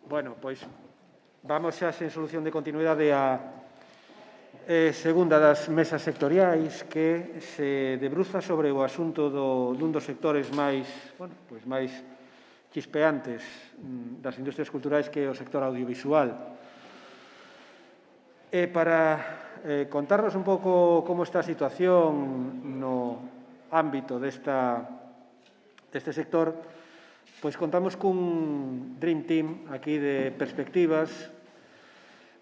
Bueno, pois vamos xa sen solución de continuidade a segunda das mesas sectoriais que se debruza sobre o asunto dun dos sectores máis chispeantes das industrias culturais, que é o sector audiovisual. E para contarnos un pouco como está a situación no ámbito deste sector, pois contamos cun Dream Team aquí de perspectivas.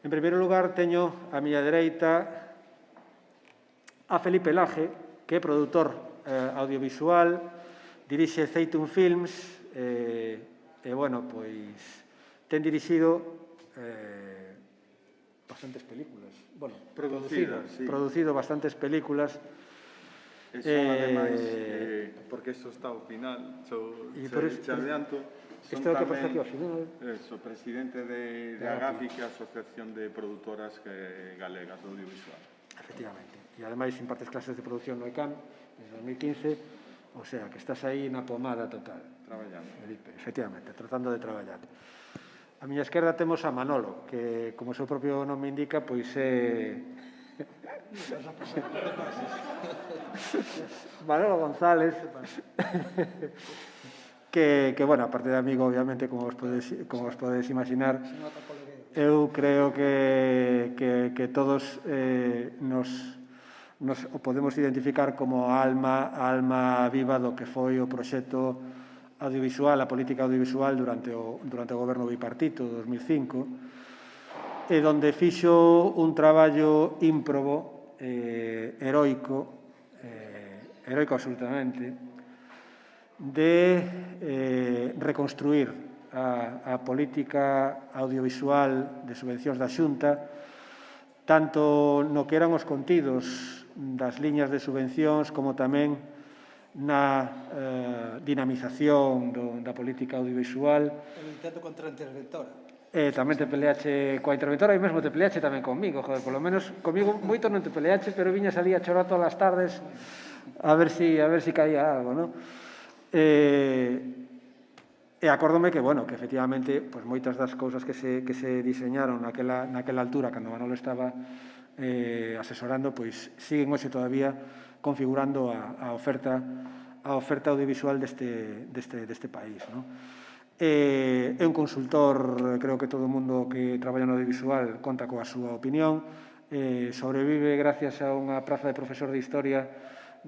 En primeiro lugar, teño a miña dereita a Felipe Laje, que é produtor audiovisual, dirixe Zeitum Films, ten dirixido bastantes películas. Bueno, producido bastantes películas. E son, ademais, porque iso está ao final, te adianto, son tamén o presidente de AGAPI, que é a Asociación de Produtoras Galegas do Audiovisual. Efectivamente. E, ademais, impartes clases de produción no ECAM, en 2015, o sea, que estás aí na pomada total. Traballando. Efectivamente, tratando de traballar. A miña esquerda temos a Manolo, que, como o seu propio nome indica, pois é... Manolo González, que, bueno, aparte de amigo, obviamente, como vos podedes imaginar, eu creo que todos nos o podemos identificar como a alma viva do que foi o proxecto audiovisual, a política audiovisual durante o goberno bipartito, 2005, e donde fixo un traballo ímprobo, heroico absolutamente, de reconstruir a política audiovisual de subvencións da Xunta, tanto no que eran os contidos das liñas de subvencións, como tamén na dinamización da política audiovisual. O intento contra a interventora. Tamén te peleache coa interventora e mesmo te peleache tamén comigo, joder, polo menos comigo moito non te peleache, pero viñas ali a chorar todas as tardes a ver si caía algo, non? E acórdome que, bueno, que efectivamente, pois moitas das cousas que se diseñaron naquela altura, cando Manolo estaba asesorando, pois siguen hoxe todavía configurando a oferta audiovisual deste país, non? É un consultor, creo que todo o mundo que traballa no audiovisual conta coa súa opinión, sobrevive gracias a unha praza de profesor de Historia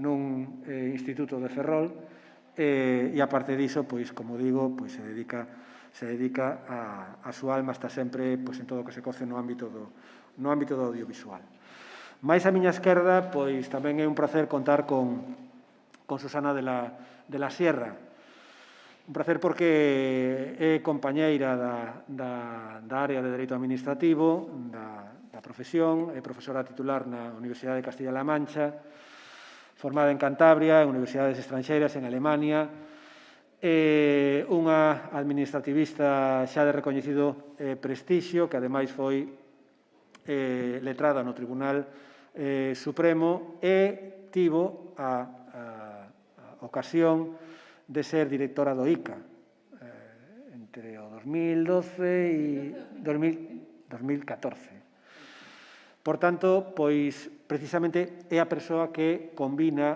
nun instituto de Ferrol, e aparte diso, pois, como digo, pois se dedica a súa alma, está sempre pois en todo o que se coce no ámbito do audiovisual. Mais a miña esquerda, pois tamén é un placer contar con Susana de la Sierra. Un placer porque é compañeira da área de Dereito Administrativo, da profesión, é profesora titular na Universidade de Castilla-La Mancha, formada en Cantabria, en universidades estranxeiras, en Alemania, unha administrativista xa de recoñecido prestixio, que ademais foi letrada no Tribunal Supremo e tivo a ocasión de ser directora do ICA entre o 2012 e 2014. Por tanto, pois, precisamente é a persoa que combina,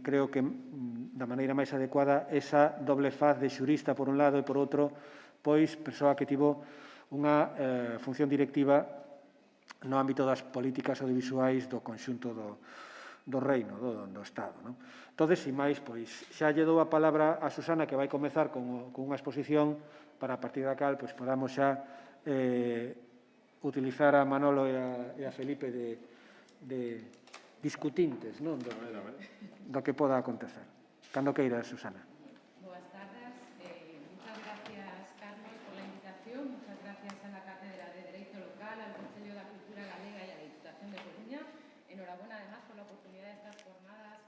creo que da maneira máis adecuada, esa doble faz de xurista por un lado e por outro, pois, persoa que tivo unha función directiva no ámbito das políticas audiovisuais do conxunto do reino, do Estado. Entón, sin máis, pois, xa lle dou a palabra a Susana, que vai comezar con unha exposición para a partir da cal podamos xa utilizar a Manolo e a Felipe de discutintes do que poda acontecer. Cando queira, Susana. Boas tardes. Muchas gracias, Carlos, por la invitación. Muchas gracias a la Cátedra de Derecho Local, al Consello da Cultura Galega y a la Diputación de Coruña. Enhorabuena, además, por la oportunidad de estas jornadas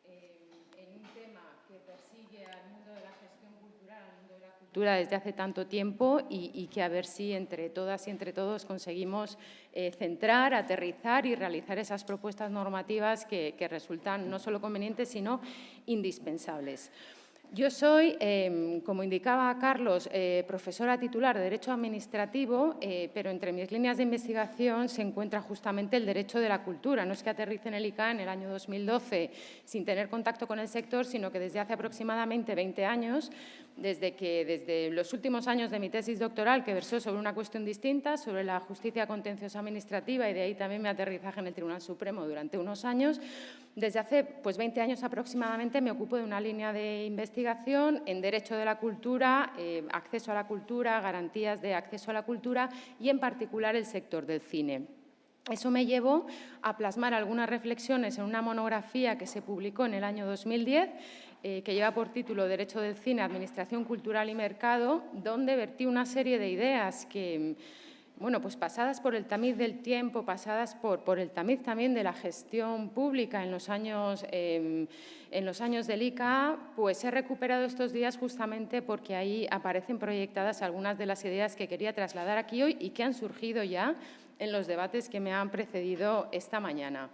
en un tema que persigue al mundo de la gestión cultural, al mundo de la cultura desde hace tanto tiempo y que a ver si entre todas y entre todos conseguimos centrar, aterrizar y realizar esas propuestas normativas que resultan no solo convenientes, sino indispensables. Yo soy, como indicaba Carlos, profesora titular de Derecho Administrativo, pero entre mis líneas de investigación se encuentra justamente el derecho de la cultura. No es que aterrice en el ICA en el año 2012 sin tener contacto con el sector, sino que desde hace aproximadamente 20 años, desde los últimos años de mi tesis doctoral, que versó sobre una cuestión distinta, sobre la justicia contenciosa administrativa, y de ahí también mi aterrizaje en el Tribunal Supremo durante unos años. Desde hace 20 años aproximadamente me ocupo de una línea de investigación en derecho de la cultura, acceso a la cultura, garantías de acceso a la cultura y, en particular, el sector del cine. Eso me llevó a plasmar algunas reflexiones en una monografía que se publicó en el año 2010, que lleva por título Derecho del cine, Administración cultural y mercado, donde vertí una serie de ideas que, bueno, pues pasadas por el tamiz del tiempo, pasadas por el tamiz también de la gestión pública en los años del ICA, pues he recuperado estos días justamente porque ahí aparecen proyectadas algunas de las ideas que quería trasladar aquí hoy y que han surgido ya en los debates que me han precedido esta mañana.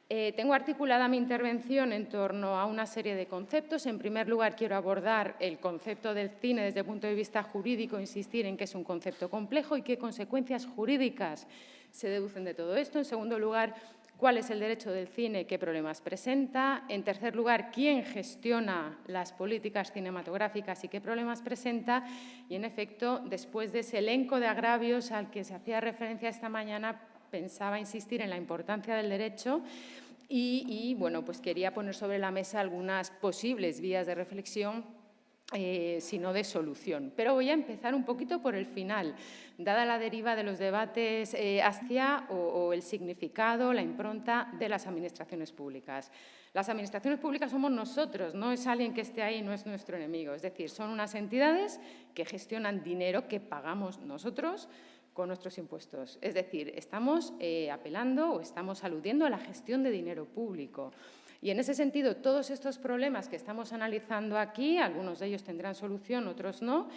Tengo articulada mi intervención en torno a una serie de conceptos. En primer lugar, quiero abordar el concepto del cine desde el punto de vista jurídico, insistir en que es un concepto complejo y qué consecuencias jurídicas se deducen de todo esto. En segundo lugar, cuál es el derecho del cine, qué problemas presenta. En tercer lugar, quién gestiona las políticas cinematográficas y qué problemas presenta. Y, en efecto, después de ese elenco de agravios al que se hacía referencia esta mañana, pensaba insistir en la importancia del derecho y bueno, pues quería poner sobre la mesa algunas posibles vías de reflexión, si no de solución. Pero voy a empezar un poquito por el final, dada la deriva de los debates hacia o el significado, la impronta de las administraciones públicas. Las administraciones públicas somos nosotros, no es alguien que esté ahí, no es nuestro enemigo. Es decir, son unas entidades que gestionan dinero que pagamos nosotros con nuestros impuestos. Es decir, estamos apelando o estamos aludiendo a la gestión de dinero público. Y en ese sentido, todos estos problemas que estamos analizando aquí, algunos de ellos tendrán solución, otros no,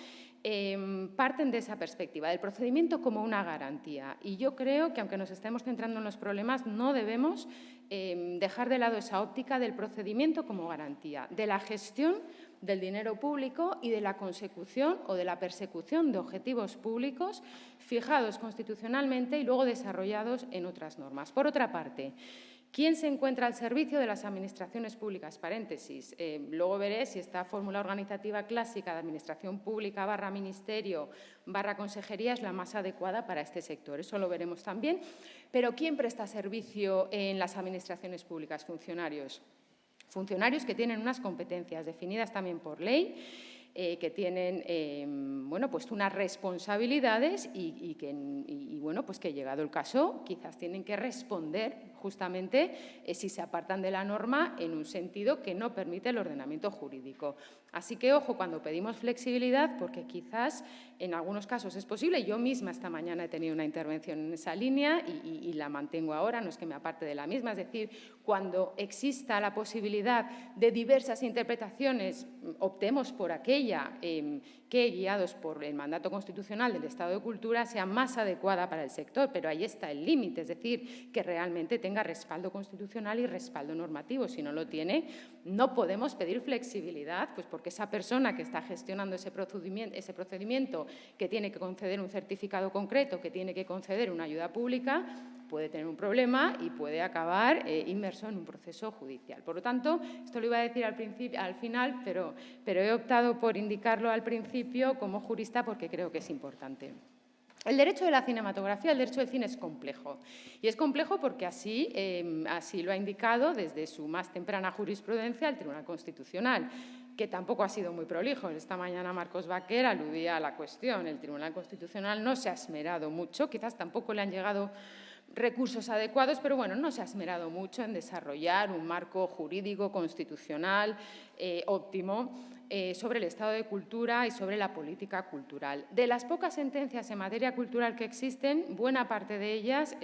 parten de esa perspectiva, del procedimiento como una garantía. Y yo creo que, aunque nos estemos centrando en los problemas, no debemos dejar de lado esa óptica del procedimiento como garantía, de la gestión del dinero público y de la consecución o de la persecución de objetivos públicos fijados constitucionalmente y luego desarrollados en otras normas. Por otra parte, ¿quién se encuentra al servicio de las administraciones públicas? Paréntesis. Luego veré si esta fórmula organizativa clásica de administración pública / ministerio / consejería es la más adecuada para este sector. Eso lo veremos también. Pero ¿quién presta servicio en las administraciones públicas? Funcionarios. Funcionarios que tienen unas competencias definidas también por ley, que tienen bueno, pues unas responsabilidades y bueno, pues que, llegado el caso, quizás tienen que responder justamente si se apartan de la norma en un sentido que no permite el ordenamiento jurídico. Así que, ojo, cuando pedimos flexibilidad, porque quizás en algunos casos es posible. Yo misma esta mañana he tenido una intervención en esa línea y la mantengo ahora, no es que me aparte de la misma. Es decir, cuando exista la posibilidad de diversas interpretaciones, optemos por aquella que, guiados por el mandato constitucional del Estado de Cultura, sea más adecuada para el sector. Pero ahí está el límite, es decir, que realmente tenga respaldo constitucional y respaldo normativo. Si no lo tiene, no podemos pedir flexibilidad, pues porque esa persona que está gestionando ese procedimiento, que tiene que conceder un certificado concreto, que tiene que conceder una ayuda pública, puede tener un problema y puede acabar inmerso en un proceso judicial. Por lo tanto, esto lo iba a decir al final, pero he optado por indicarlo al principio como jurista porque creo que es importante. El derecho de la cinematografía, el derecho del cine es complejo. Y es complejo porque así lo ha indicado desde su más temprana jurisprudencia el Tribunal Constitucional, que tampoco ha sido muy prolijo. Esta mañana Marcos Baquer aludía a la cuestión. El Tribunal Constitucional no se ha esmerado mucho, quizás tampoco le han llegado recursos adecuados, pero bueno, no se ha esmerado mucho en desarrollar un marco jurídico constitucional óptimo sobre el estado de cultura y sobre la política cultural. De las pocas sentencias en materia cultural que existen, buena parte de ellas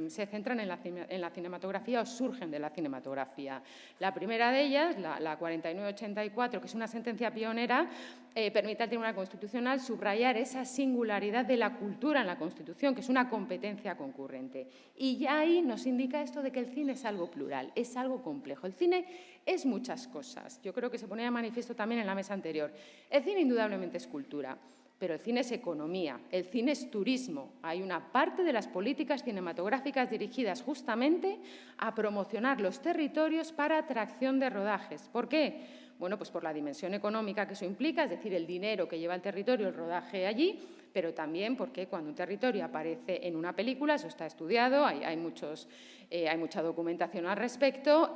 se centran en la cinematografía o surgen de la cinematografía. La primera de ellas, la 4984, que es una sentencia pionera, permite al Tribunal Constitucional subrayar esa singularidad de la cultura en la Constitución, que es una competencia concurrente. Y ya ahí nos indica esto de que el cine es algo plural, es algo complejo. El cine es muchas cosas. Yo creo que se ponía de manifiesto también en la mesa anterior. El cine indudablemente es cultura, pero el cine es economía, el cine es turismo. Hay una parte de las políticas cinematográficas dirigidas justamente a promocionar los territorios para atracción de rodajes. ¿Por qué? Bueno, pues por la dimensión económica que eso implica, es decir, el dinero que lleva el territorio, el rodaje allí, pero también porque cuando un territorio aparece en una película, eso está estudiado, hay mucha documentación al respecto,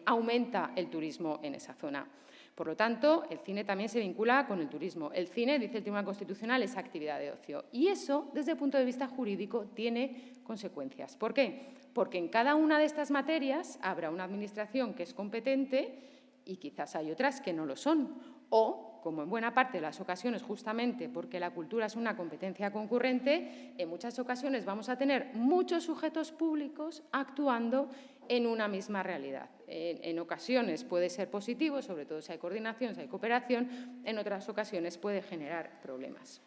aumenta el turismo en esa zona. Por lo tanto, el cine también se vincula con el turismo. El cine, dice el Tribunal Constitucional, es actividad de ocio. Y eso, desde el punto de vista jurídico, tiene consecuencias. ¿Por qué? Porque en cada una de estas materias habrá una administración que es competente y quizás hay otras que no lo son. O, como en buena parte de las ocasiones, justamente porque la cultura es una competencia concurrente, en muchas ocasiones vamos a tener muchos sujetos públicos actuando en una misma realidad. En ocasiones puede ser positivo, sobre todo si hay coordinación, si hay cooperación, en otras ocasiones puede generar problemas.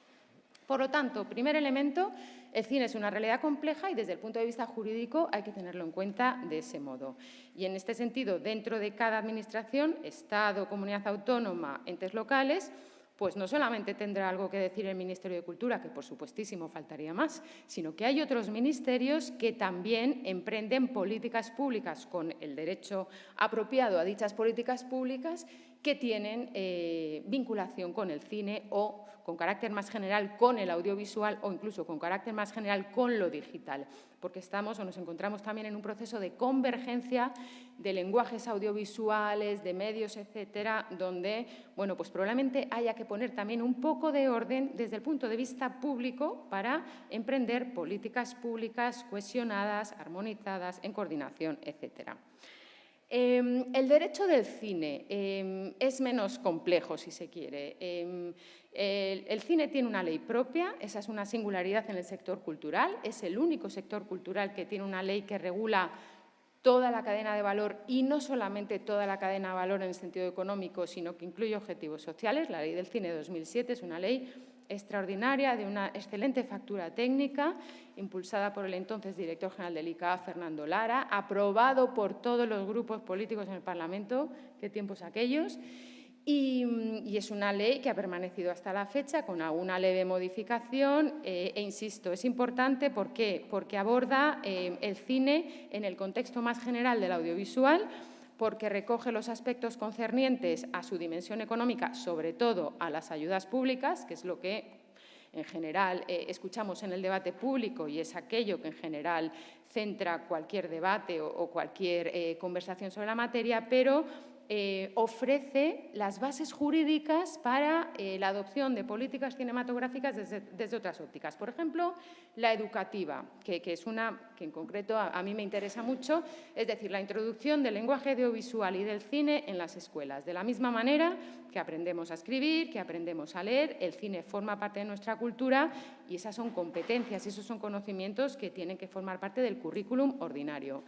Por lo tanto, primer elemento, el cine es una realidad compleja y desde el punto de vista jurídico hay que tenerlo en cuenta de ese modo. Y en este sentido, dentro de cada administración, Estado, comunidad autónoma, entes locales, pues no solamente tendrá algo que decir el Ministerio de Cultura, que por supuestísimo faltaría más, sino que hay otros ministerios que también emprenden políticas públicas con el derecho apropiado a dichas políticas públicas que tienen vinculación con el cine o con carácter más general con el audiovisual o incluso con carácter más general con lo digital, porque estamos o nos encontramos también en un proceso de convergencia de lenguajes audiovisuales, de medios, etcétera, donde, bueno, pues probablemente haya que poner también un poco de orden desde el punto de vista público para emprender políticas públicas cohesionadas, armonizadas, en coordinación, etcétera. El derecho del cine es menos complejo, si se quiere. El cine tiene una ley propia, esa es una singularidad en el sector cultural, es el único sector cultural que tiene una ley que regula toda la cadena de valor y no solamente toda la cadena de valor en el sentido económico, sino que incluye objetivos sociales. La Ley del Cine de 2007 es una ley extraordinaria, de una excelente factura técnica, impulsada por el entonces director general del ICA, Fernando Lara, aprobado por todos los grupos políticos en el Parlamento, qué tiempos aquellos, y es una ley que ha permanecido hasta la fecha con alguna leve modificación e insisto, es importante ¿por qué? Porque aborda el cine en el contexto más general del audiovisual, porque recoge los aspectos concernientes a su dimensión económica, sobre todo a las ayudas públicas, que es lo que en general escuchamos en el debate público y es aquello que en general centra cualquier debate o cualquier conversación sobre la materia, pero ofrece las bases jurídicas para la adopción de políticas cinematográficas desde otras ópticas. Por ejemplo, la educativa, que es una que en concreto a mí me interesa mucho, es decir, la introducción del lenguaje audiovisual y del cine en las escuelas. De la misma manera que aprendemos a escribir, que aprendemos a leer, el cine forma parte de nuestra cultura y esas son competencias, esos son conocimientos que tienen que formar parte del currículum ordinario.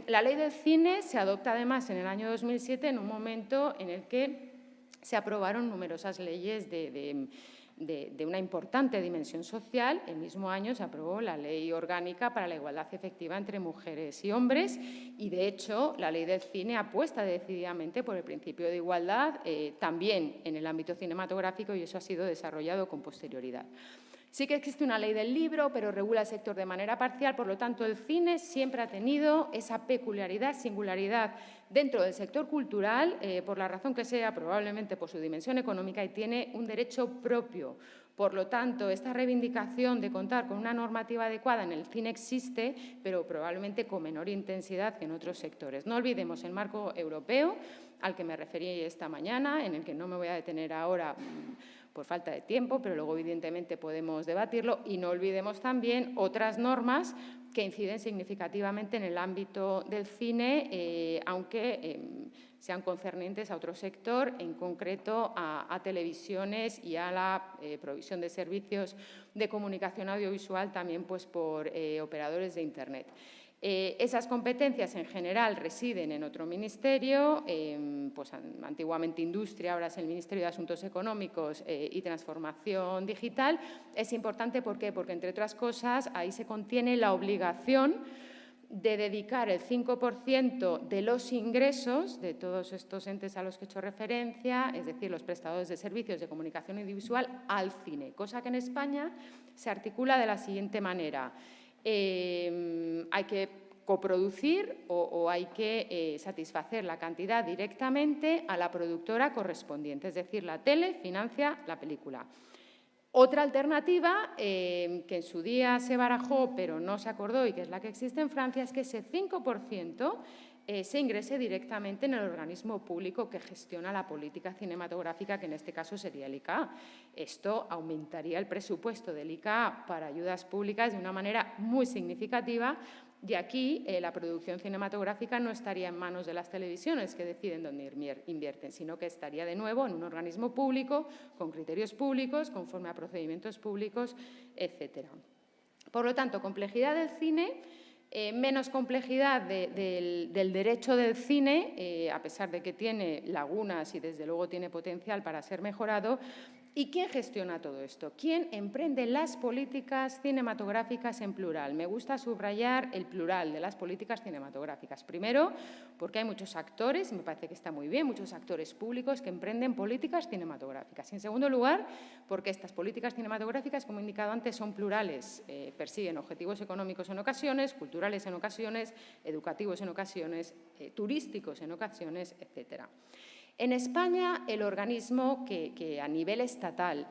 La ley del cine se adopta además en el año 2007 en un momento en el que se aprobaron numerosas leyes de una importante dimensión social. El mismo año se aprobó la Ley Orgánica para la Igualdad Efectiva entre Mujeres y Hombres y, de hecho, la ley del cine apuesta decididamente por el principio de igualdad también en el ámbito cinematográfico y eso ha sido desarrollado con posterioridad. Sí que existe una ley del libro, pero regula el sector de manera parcial, por lo tanto, el cine siempre ha tenido esa peculiaridad, singularidad dentro del sector cultural, por la razón que sea, probablemente por su dimensión económica, y tiene un derecho propio. Por lo tanto, esta reivindicación de contar con una normativa adecuada en el cine existe, pero probablemente con menor intensidad que en otros sectores. No olvidemos el marco europeo, al que me referí esta mañana, en el que no me voy a detener ahora por falta de tiempo, pero luego evidentemente podemos debatirlo, y no olvidemos también otras normas que inciden significativamente en el ámbito del cine, aunque sean concernientes a otro sector, en concreto a televisiones y a la provisión de servicios de comunicación audiovisual también pues, por operadores de Internet. Esas competencias en general residen en otro ministerio, pues antiguamente Industria, ahora es el Ministerio de Asuntos Económicos y Transformación Digital. Es importante, ¿por qué? Porque, entre otras cosas, ahí se contiene la obligación de dedicar el 5% de los ingresos de todos estos entes a los que he hecho referencia, es decir, los prestadores de servicios de comunicación audiovisual, al cine, cosa que en España se articula de la siguiente manera. Hay que coproducir o hay que satisfacer la cantidad directamente a la productora correspondiente, es decir, la tele financia la película. Otra alternativa, que en su día se barajó pero no se acordó y que es la que existe en Francia, es que ese 5% se ingrese directamente en el organismo público que gestiona la política cinematográfica, que en este caso sería el ICA. Esto aumentaría el presupuesto del ICA para ayudas públicas de una manera muy significativa, y aquí la producción cinematográfica no estaría en manos de las televisiones que deciden dónde invierten, sino que estaría de nuevo en un organismo público, con criterios públicos, conforme a procedimientos públicos, etc. Por lo tanto, complejidad del cine, menos complejidad del derecho del cine, a pesar de que tiene lagunas y desde luego tiene potencial para ser mejorado. ¿Y quién gestiona todo esto? ¿Quién emprende las políticas cinematográficas en plural? Me gusta subrayar el plural de las políticas cinematográficas. Primero, porque hay muchos actores, y me parece que está muy bien, muchos actores públicos que emprenden políticas cinematográficas. Y en segundo lugar, porque estas políticas cinematográficas, como he indicado antes, son plurales, persiguen objetivos económicos en ocasiones, culturales en ocasiones, educativos en ocasiones, turísticos en ocasiones, etcétera. En España, el organismo que a nivel estatal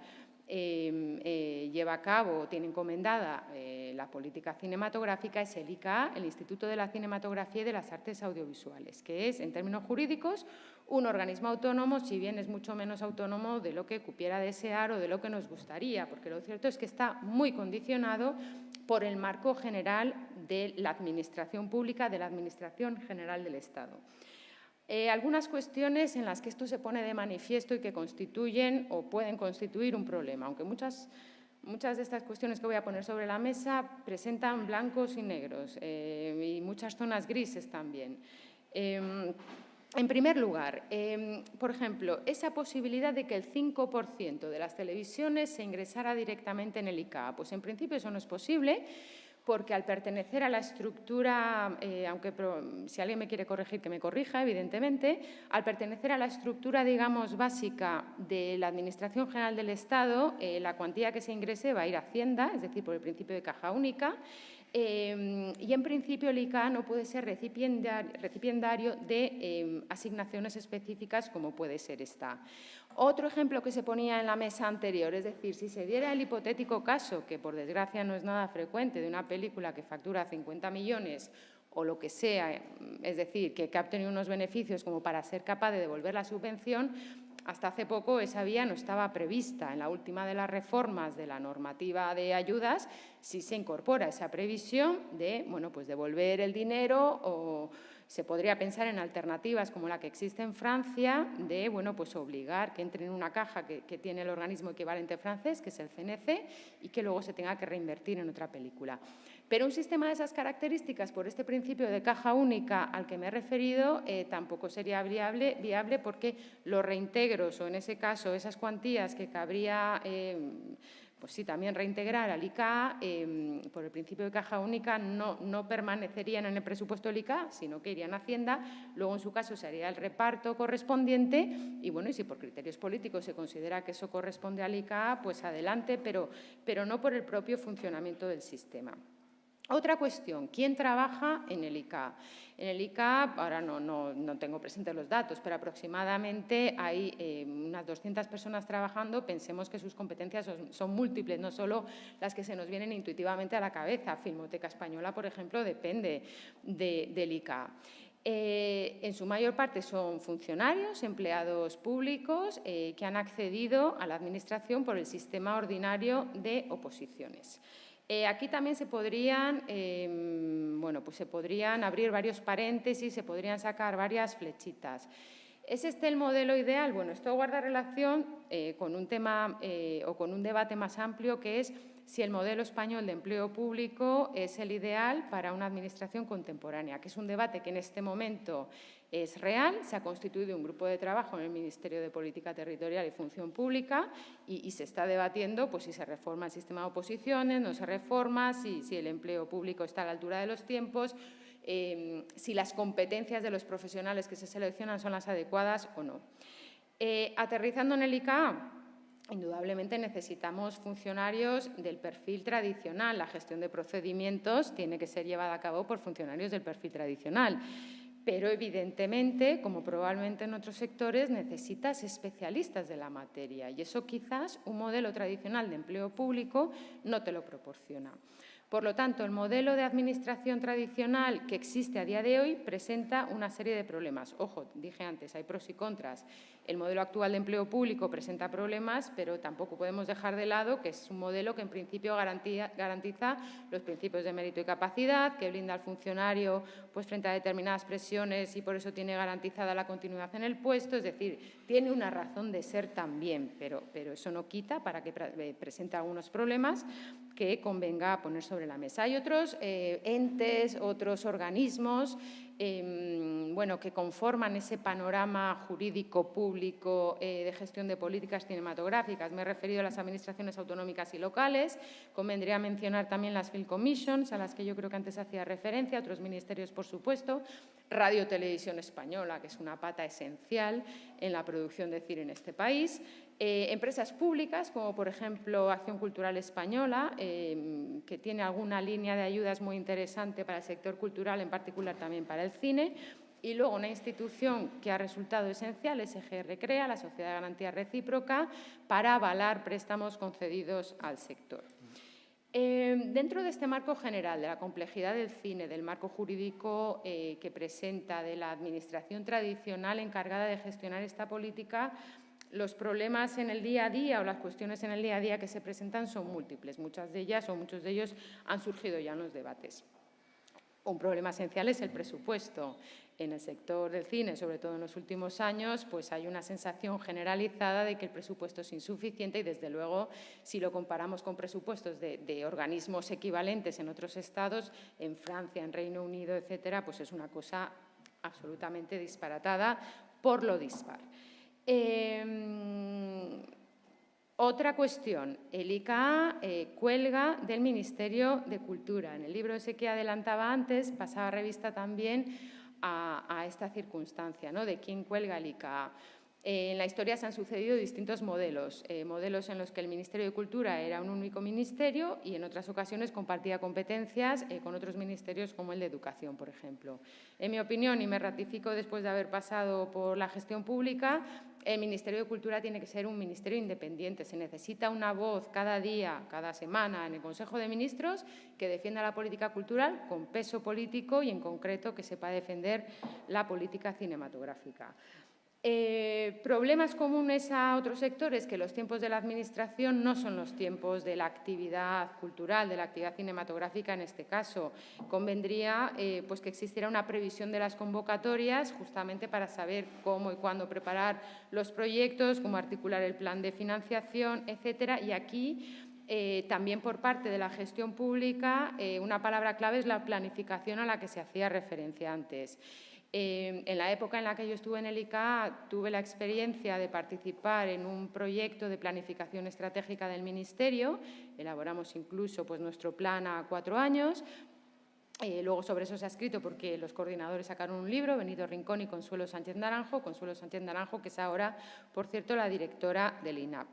lleva a cabo, tiene encomendada la política cinematográfica, es el ICA, el Instituto de la Cinematografía y de las Artes Audiovisuales, que es, en términos jurídicos, un organismo autónomo, si bien es mucho menos autónomo de lo que cupiera desear o de lo que nos gustaría, porque lo cierto es que está muy condicionado por el marco general de la Administración Pública, de la Administración General del Estado. Algunas cuestiones en las que esto se pone de manifiesto y que constituyen o pueden constituir un problema, aunque muchas de estas cuestiones que voy a poner sobre la mesa presentan blancos y negros y muchas zonas grises también. En primer lugar, por ejemplo, esa posibilidad de que el 5% de las televisiones se ingresara directamente en el ICA. Pues en principio eso no es posible, porque al pertenecer a la estructura, aunque si alguien me quiere corregir, que me corrija, evidentemente, al pertenecer a la estructura, digamos, básica de la Administración General del Estado, la cuantía que se ingrese va a ir a Hacienda, es decir, por el principio de caja única, y en principio el ICA no puede ser recipiendario de asignaciones específicas como puede ser esta. Otro ejemplo que se ponía en la mesa anterior, es decir, si se diera el hipotético caso, que por desgracia no es nada frecuente, de una película que factura 50 millones o lo que sea, es decir, que ha obtenido unos beneficios como para ser capaz de devolver la subvención, hasta hace poco esa vía no estaba prevista. En la última de las reformas de la normativa de ayudas sí se incorpora esa previsión de, bueno, pues devolver el dinero, o se podría pensar en alternativas como la que existe en Francia de, bueno, pues obligar que entre en una caja que tiene el organismo equivalente francés, que es el CNC, y que luego se tenga que reinvertir en otra película. Pero un sistema de esas características, por este principio de caja única al que me he referido, tampoco sería viable porque los reintegros, o en ese caso esas cuantías que cabría pues sí, también reintegrar al ICA, por el principio de caja única, no permanecerían en el presupuesto del ICA, sino que irían a Hacienda. Luego, en su caso, se haría el reparto correspondiente y, bueno, y si por criterios políticos se considera que eso corresponde al ICA, pues adelante, pero no por el propio funcionamiento del sistema. Otra cuestión, ¿quién trabaja en el ICA? En el ICA, ahora no tengo presentes los datos, pero aproximadamente hay unas 200 personas trabajando. Pensemos que sus competencias son múltiples, no solo las que se nos vienen intuitivamente a la cabeza. Filmoteca Española, por ejemplo, depende del ICA. En su mayor parte son funcionarios, empleados públicos que han accedido a la Administración por el sistema ordinario de oposiciones. Aquí también se podrían abrir varios paréntesis, se podrían sacar varias flechitas. ¿Es este el modelo ideal? Bueno, esto guarda relación con un tema o con un debate más amplio, que es si el modelo español de empleo público es el ideal para una administración contemporánea, que es un debate que en este momento es real. Se ha constituido un grupo de trabajo en el Ministerio de Política Territorial y Función Pública y se está debatiendo pues, si se reforma el sistema de oposiciones, no se reforma, si el empleo público está a la altura de los tiempos. si las competencias de los profesionales que se seleccionan son las adecuadas o no. Aterrizando en el ICA, indudablemente necesitamos funcionarios del perfil tradicional. La gestión de procedimientos tiene que ser llevada a cabo por funcionarios del perfil tradicional. Pero, evidentemente, como probablemente en otros sectores, necesitas especialistas de la materia y eso quizás un modelo tradicional de empleo público no te lo proporciona. Por lo tanto, el modelo de administración tradicional que existe a día de hoy presenta una serie de problemas. Ojo, dije antes, hay pros y contras. El modelo actual de empleo público presenta problemas, pero tampoco podemos dejar de lado que es un modelo que en principio garantiza los principios de mérito y capacidad, que blinda al funcionario pues, frente a determinadas presiones y por eso tiene garantizada la continuidad en el puesto. Es decir, tiene una razón de ser también, pero eso no quita para que presente algunos problemas que convenga poner sobre la mesa. Hay otros entes, otros organismos bueno, que conforman ese panorama jurídico público de gestión de políticas cinematográficas. Me he referido a las administraciones autonómicas y locales. Convendría mencionar también las Film Commissions, a las que yo creo que antes hacía referencia, otros ministerios, por supuesto. Radio Televisión Española, que es una pata esencial en la producción de cine en este país. Empresas públicas, como por ejemplo Acción Cultural Española, que tiene alguna línea de ayudas muy interesante para el sector cultural, en particular también para el cine. Y luego una institución que ha resultado esencial, SGR CREA, la Sociedad de Garantía Recíproca, para avalar préstamos concedidos al sector. Dentro de este marco general, de la complejidad del cine, del marco jurídico que presenta, de la administración tradicional encargada de gestionar esta política, los problemas en el día a día o las cuestiones en el día a día que se presentan son múltiples. Muchas de ellas o muchos de ellos han surgido ya en los debates. Un problema esencial es el presupuesto. En el sector del cine, sobre todo en los últimos años, pues hay una sensación generalizada de que el presupuesto es insuficiente y, desde luego, si lo comparamos con presupuestos de organismos equivalentes en otros estados, en Francia, en Reino Unido, etcétera, pues es una cosa absolutamente disparatada por lo dispar. Otra cuestión, el ICA cuelga del Ministerio de Cultura. En el libro ese que adelantaba antes pasaba revista también a esta circunstancia, ¿no?, de quién cuelga el ICA. En la historia se han sucedido distintos modelos, modelos en los que el Ministerio de Cultura era un único ministerio y en otras ocasiones compartía competencias con otros ministerios como el de Educación, por ejemplo. En mi opinión, y me ratifico después de haber pasado por la gestión pública, el Ministerio de Cultura tiene que ser un ministerio independiente. Se necesita una voz cada día, cada semana en el Consejo de Ministros que defienda la política cultural con peso político y, en concreto, que sepa defender la política cinematográfica. Problemas comunes a otros sectores, que los tiempos de la Administración no son los tiempos de la actividad cultural, de la actividad cinematográfica en este caso. Convendría pues que existiera una previsión de las convocatorias justamente para saber cómo y cuándo preparar los proyectos, cómo articular el plan de financiación, etcétera. Y aquí también por parte de la gestión pública una palabra clave es la planificación a la que se hacía referencia antes. En la época en la que yo estuve en el ICA tuve la experiencia de participar en un proyecto de planificación estratégica del Ministerio. Elaboramos incluso pues, nuestro plan a 4 años. Luego sobre eso se ha escrito porque los coordinadores sacaron un libro, Benito Rincón y Consuelo Sánchez Naranjo, que es ahora, por cierto, la directora del INAP.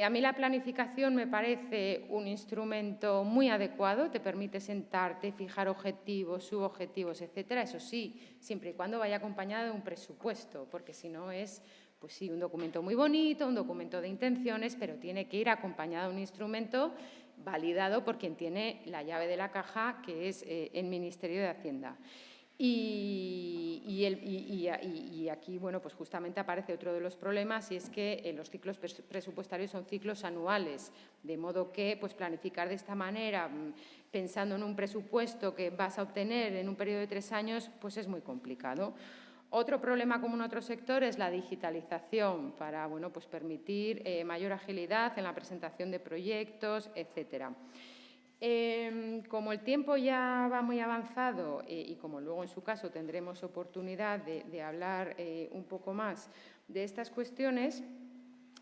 A mí la planificación me parece un instrumento muy adecuado, te permite sentarte, fijar objetivos, subobjetivos, etcétera. Eso sí, siempre y cuando vaya acompañado de un presupuesto, porque si no es, pues sí, un documento muy bonito, un documento de intenciones, pero tiene que ir acompañado de un instrumento validado por quien tiene la llave de la caja, que es el Ministerio de Hacienda. Y aquí, bueno, pues justamente aparece otro de los problemas, y es que los ciclos presupuestarios son ciclos anuales, de modo que pues, planificar de esta manera, pensando en un presupuesto que vas a obtener en un periodo de 3 años, pues es muy complicado. Otro problema común a otros sectores es la digitalización para bueno, pues permitir mayor agilidad en la presentación de proyectos, etcétera. Como el tiempo ya va muy avanzado y como luego en su caso tendremos oportunidad de hablar un poco más de estas cuestiones,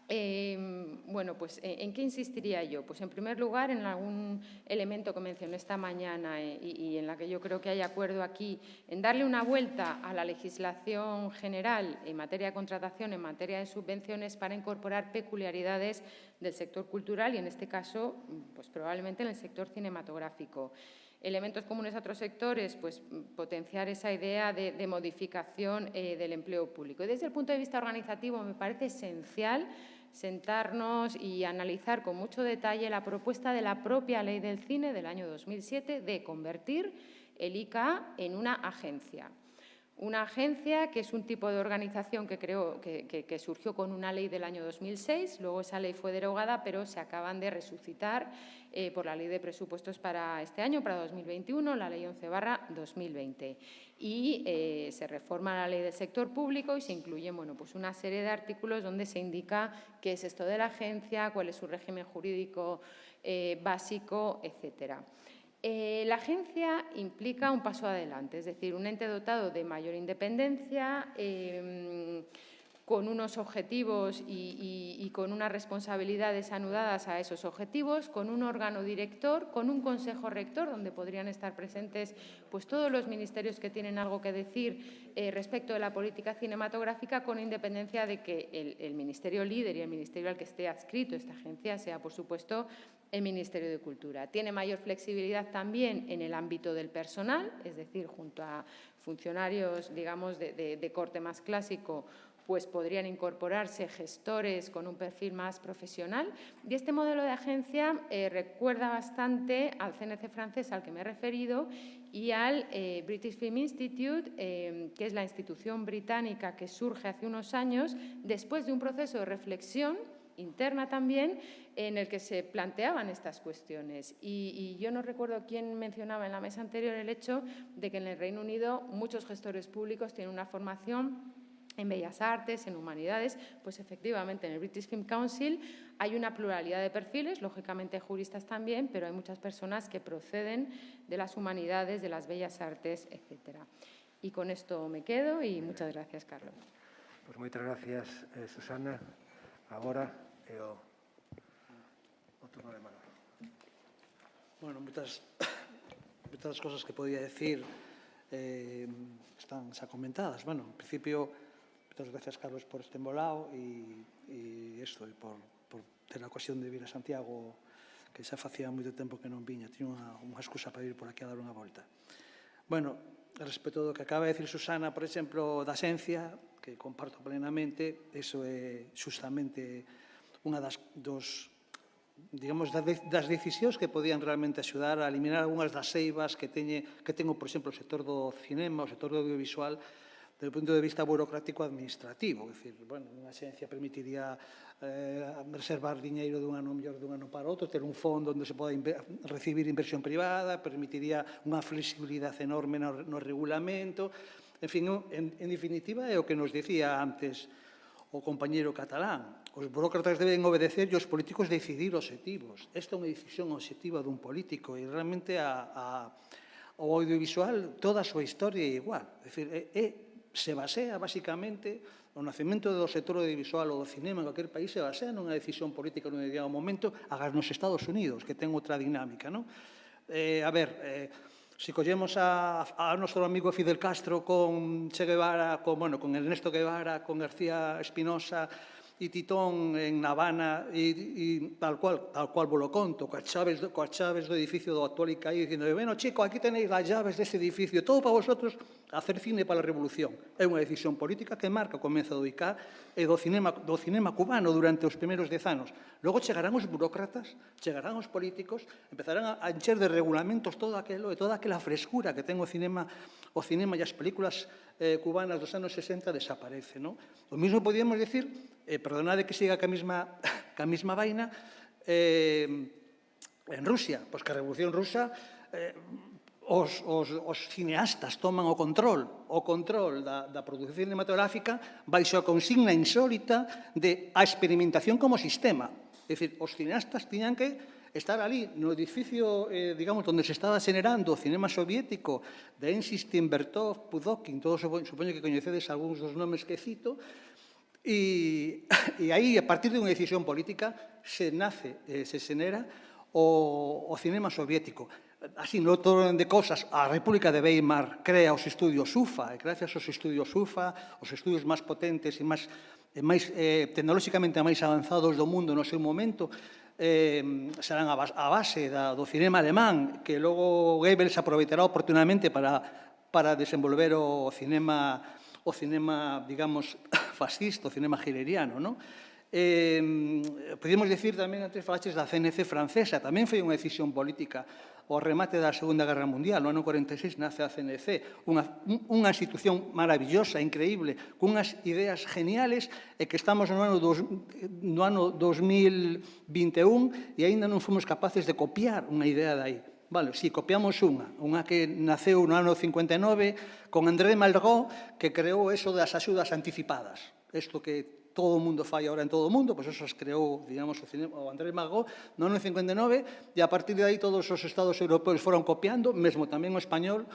Bueno, pues, ¿en qué insistiría yo? Pues, en primer lugar, en algún elemento que mencioné esta mañana y en la que yo creo que hay acuerdo aquí, en darle una vuelta a la legislación general en materia de contratación, en materia de subvenciones, para incorporar peculiaridades del sector cultural y, en este caso, pues probablemente en el sector cinematográfico. Elementos comunes a otros sectores, pues potenciar esa idea de modificación del empleo público. Y desde el punto de vista organizativo me parece esencial sentarnos y analizar con mucho detalle la propuesta de la propia Ley del Cine del año 2007 de convertir el ICA en una agencia. Una agencia que es un tipo de organización que surgió con una ley del año 2006, luego esa ley fue derogada, pero se acaban de resucitar por la Ley de Presupuestos para este año, para 2021, la Ley 11/2020. Y se reforma la Ley del Sector Público y se incluyen, bueno, pues una serie de artículos donde se indica qué es esto de la agencia, cuál es su régimen jurídico básico, etcétera. La agencia implica un paso adelante, es decir, un ente dotado de mayor independencia, con unos objetivos y con unas responsabilidades anudadas a esos objetivos, con un órgano director, con un consejo rector donde podrían estar presentes pues, todos los ministerios que tienen algo que decir respecto de la política cinematográfica, con independencia de que el ministerio líder y el ministerio al que esté adscrito esta agencia sea, por supuesto, el Ministerio de Cultura. Tiene mayor flexibilidad también en el ámbito del personal, es decir, junto a funcionarios, digamos, de corte más clásico, pues podrían incorporarse gestores con un perfil más profesional. Y este modelo de agencia recuerda bastante al CNC francés al que me he referido y al British Film Institute, que es la institución británica que surge hace unos años después de un proceso de reflexión interna también, en el que se planteaban estas cuestiones. Y yo no recuerdo quién mencionaba en la mesa anterior el hecho de que en el Reino Unido muchos gestores públicos tienen una formación en Bellas Artes, en Humanidades. Pues efectivamente en el British Film Council hay una pluralidad de perfiles, lógicamente juristas también, pero hay muchas personas que proceden de las Humanidades, de las Bellas Artes, etcétera. Y con esto me quedo y muchas gracias, Carlos. Pues moitas gracias, Susana. Agora é o turno de Manolo. Bueno, moitas cosas que podía decir están xa comentadas. Bueno, en principio, moitas gracias, Carlos, por este embolado e isto, e por ter a ocasión de vir a Santiago, que xa facía moito tempo que non viña. Tiño unha excusa para ir por aquí a dar unha volta. Bueno, respecto do que acaba de decir Susana, por exemplo, da xencia, que comparto plenamente, iso é justamente unha das decisións que podían realmente axudar a eliminar algunhas das eivas que ten, por exemplo, o sector do cinema, o sector do audiovisual, desde o punto de vista burocrático-administrativo. É dicir, bueno, unha xencia permitiría reservar diñeiro dun ano mellor dun ano para outro, ter un fondo onde se poda recibir inversión privada, permitiría unha flexibilidade enorme no regulamento. En fin, en definitiva, é o que nos dicía antes o compañeiro catalán. Os burócratas deben obedecer e os políticos decidir obxectivos. Esta é unha decisión obxectiva dun político e realmente o audiovisual, toda a súa historia é igual. É dicir, se basea, basicamente, o nacemento do sector audiovisual ou do cinema en cualquier país se basea nunha decisión política nun determinado momento agás nos Estados Unidos, que ten outra dinámica, non? Se collemos a noso amigo Fidel Castro con Che Guevara, con Ernesto Guevara, con García Espinosa e Titón en La Habana e tal cual vos lo conto, coas chaves do edificio do actual ICAI dicindo, bueno, chico, aquí tenéis las llaves deste edificio, todo para vosotros, hacer cine para a revolución. É unha decisión política que marca o comezo do ICA e do cinema cubano durante os primeiros 10 anos. Logo chegarán os burócratas, chegarán os políticos, empezarán a encher de regulamentos todo aquilo e toda aquela frescura que ten o cinema e as películas cubanas dos anos 60 desaparece, non? O mesmo podíamos decir, perdonade que siga ca mesma vaina, en Rusia, pois que a Revolución Rusa os cineastas toman o control da produción cinematográfica baixo a consigna insólita de a experimentación como sistema. É dicir, os cineastas tiñan que estar ali no edificio, digamos, onde se estaba generando o cinema soviético de Einstein, Bertov, Pudovkin, todos supoño que coñecedes algúns dos nomes que cito, E aí, a partir dunha decisión política, se xenera o cinema soviético. Así, no todo de cosas, a República de Weimar crea os estudios UFA, e gracias aos estudios UFA, os estudios máis potentes e máis tecnolóxicamente máis avanzados do mundo no seu momento, serán a base do cinema alemán, que logo Goebbels aproveitará oportunamente para desenvolver o cinema, digamos, fascista, o cinema hitleriano, non? Podemos dicir tamén, antes falaches da CNC francesa, tamén foi unha decisión política. Ao remate da Segunda Guerra Mundial, no ano 46, nace a CNC, unha institución maravillosa, increíble, cunhas ideas geniales, e que estamos no ano 2021 e aínda non fomos capaces de copiar unha idea de aí. Vale, si copiamos unha que naceu no ano 59 con André Malraux, que creou eso das axudas anticipadas. Isto que todo o mundo fai agora en todo o mundo, pois eso as creou, digamos, o André Malraux no ano 59, e a partir de aí todos os estados europeos foron copiando, mesmo tamén o español,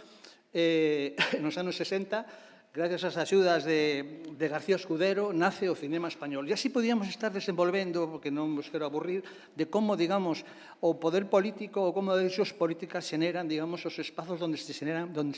nos anos 60, gracias ás axudas de García Escudero, nace o cinema español. E así podíamos estar desenvolvendo, porque non vos quero aburrir, de como, digamos, o poder político ou como as decisións políticas xeneran, digamos, os espazos onde se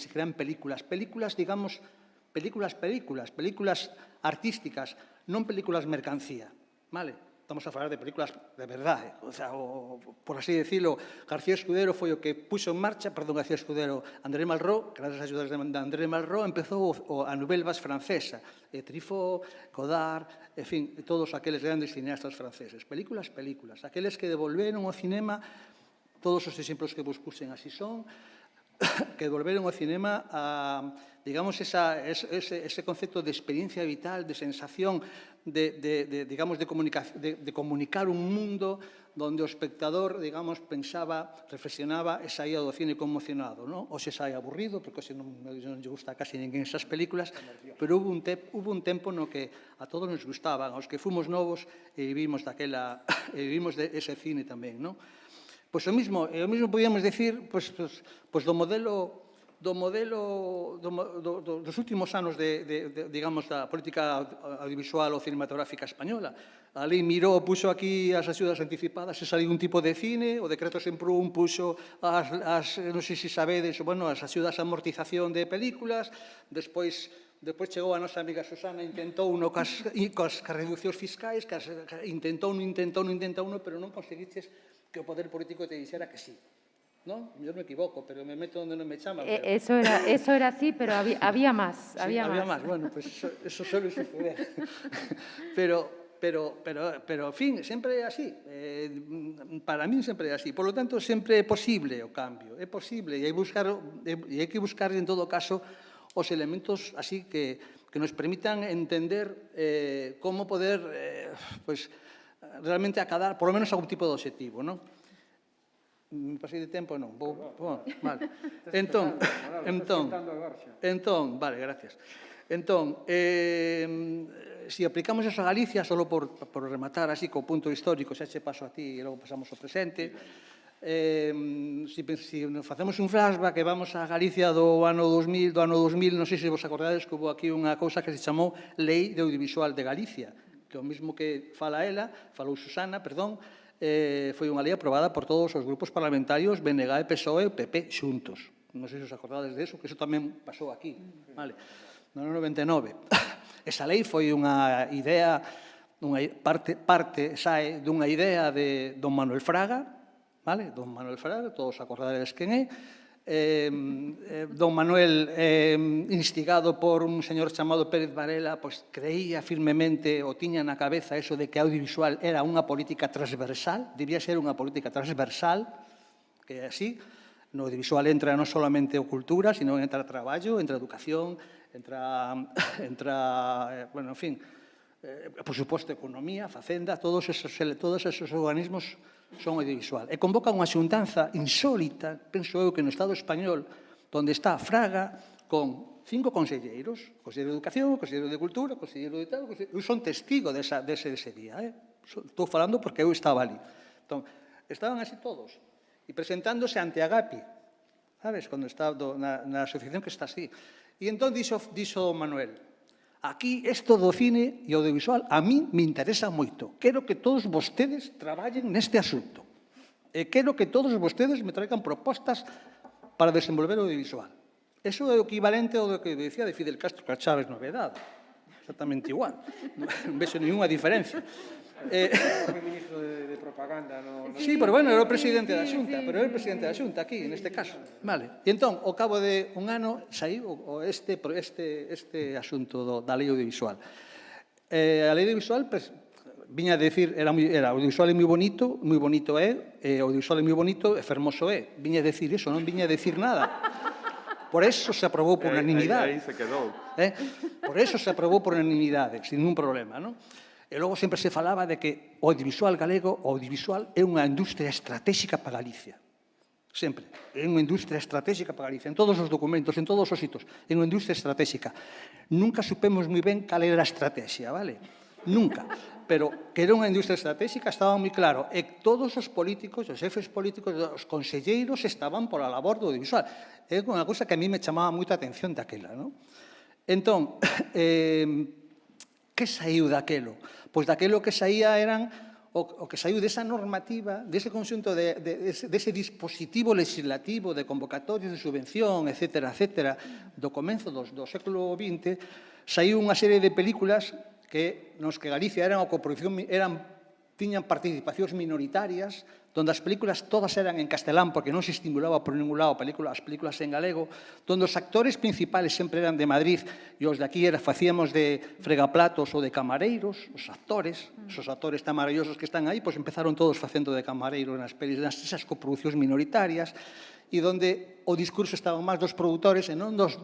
crean películas. Películas, digamos, películas artísticas, non películas mercancía, vale? Estamos a falar de películas de verdade, o sea, por así decirlo, García Escudero foi o que puxo en marcha, García Escudero, André Malraux, gracias ás axudas de André Malraux, empezou a Nouvelle Vague francesa, Truffaut, Godard, en fin, todos aqueles grandes cineastas franceses. Películas, aqueles que devolveron ao cinema, todos os exemplos que vos puxen así son, que devolveron ao cinema a, digamos, ese concepto de experiencia vital, de sensación, digamos, de comunicar un mundo donde o espectador, digamos, pensaba, reflexionaba e saía do cine conmocionado, non? Oxe sai aburrido, porque oxe non lle gusta casi ninguén esas películas, pero hubo un tempo no que a todos nos gustaban, aos que fomos novos e vivimos de ese cine tamén, non? Pois o mismo podíamos decir do modelo dos últimos anos digamos, da política audiovisual ou cinematográfica española. A lei mirou, puxo aquí as axudas anticipadas, se saliu un tipo de cine, o decreto Semprún puxo non sei se sabedes, bueno, as axudas a amortización de películas, despois chegou a nosa amiga Susana, intentou cas reduccións fiscais, intentou, pero non conseguiches que o poder político te dixera que sí. ¿No? Yo me equivoco, pero me meto donde non me chaman. Eso era así, pero había más. Había más. Bueno, pues eso suele suceder. Pero, en fin, sempre é así. Para mí sempre é así. Por lo tanto, sempre é posible o cambio. É posible e hai que buscar, en todo caso, os elementos así que nos permitan entender como poder, realmente acadar, por lo menos, algún tipo de objetivo, non? Pasei de tempo, non? Vale. Entón, vale, gracias. Entón, se aplicamos eso a Galicia, só por rematar así co punto histórico, xa che paso a ti e logo pasamos ao presente, se facemos un flashback que vamos a Galicia do ano 2000, non sei se vos acordades que houve aquí unha cousa que se chamou Lei de Audiovisual de Galicia, que o mismo que falou Susana, perdón, foi unha lei aprobada por todos os grupos parlamentarios BNG, PSOE e PP xuntos. Non sei se os acordades de eso, que eso tamén pasou aquí, vale, no ano 99. Esa lei foi unha idea, parte sae dunha idea de don Manuel Fraga, vale, don Manuel Fraga, todos acordades quen é, don Manuel, instigado por un señor chamado Pérez Varela, pois creía firmemente, ou tiña na cabeza eso de que a audiovisual era unha política transversal, debía ser unha política transversal, que é así. No audiovisual entra non solamente o cultura, sino entra traballo, entra educación, entra, bueno, en fin, por suposto, economía, facenda, todos esos organismos son audiovisual. E convoca unha xuntanza insólita, penso eu que no Estado español, onde está Fraga con 5 conselleiros, conselleiro de Educación, conselleiro de Cultura, conselleiro de tal, eu son testigo dese día. Estou falando porque eu estaba ali. Entón, estaban así todos, e presentándose ante Agapi, sabes, cando está na asociación que está así. E entón dixo Manuel, Aquí, isto do cine e audiovisual, a mí me interesa moito. Quero que todos vostedes traballen neste asunto. E quero que todos vostedes me traigan propostas para desenvolver o audiovisual. Eso é o equivalente ao que decía de Fidel Castro que a Chávez novedade. Exactamente igual. Non vexo ninguna diferencia. Foi ministro de propaganda. Sí, pero bueno, era o presidente da Xunta, pero era o presidente da Xunta aquí, neste caso. Vale. E entón, ao cabo de un ano, saiu este asunto da lei audiovisual. A lei audiovisual, viña a decir, era audiovisual é moi bonito é, audiovisual é moi bonito e fermoso é. Viña a decir iso, non viña a decir nada. Por eso se aprobou por unanimidade. Aí se quedou. Por eso se aprobou por unanimidade, sin ningún problema, non? E logo sempre se falaba de que o audiovisual galego, o audiovisual é unha industria estratégica para Galicia. Sempre. É unha industria estratégica para Galicia. En todos os documentos, en todos os hitos. É unha industria estratégica. Nunca supemos moi ben cal era a estrategia, vale? Nunca. Pero que era unha industria estratégica estaba moi claro. E todos os políticos, os xefes políticos, os conselleiros estaban pola labor do audiovisual. É unha cousa que a mí me chamaba moita atención daquela, non? Entón, que saiu daquelo? Pois daquelo que saía eran o que saiu desa normativa, dese conxunto, dese dispositivo legislativo de convocatorias de subvención, etcétera, etcétera, do comenzo do século XX, saiu unha serie de películas nos que Galicia era a coproducción, tiñan participacións minoritarias, donde as películas todas eran en castelán, porque non se estimulaba por ningún lado as películas en galego, donde os actores principales sempre eran de Madrid, e os de aquí facíamos de fregaplatos ou de camareiros, os actores tan maravillosos que están aí, pois empezaron todos facendo de camareiros nas pelis, nesas coproduccións minoritarias, e donde o discurso estaba máis dos produtores e non dos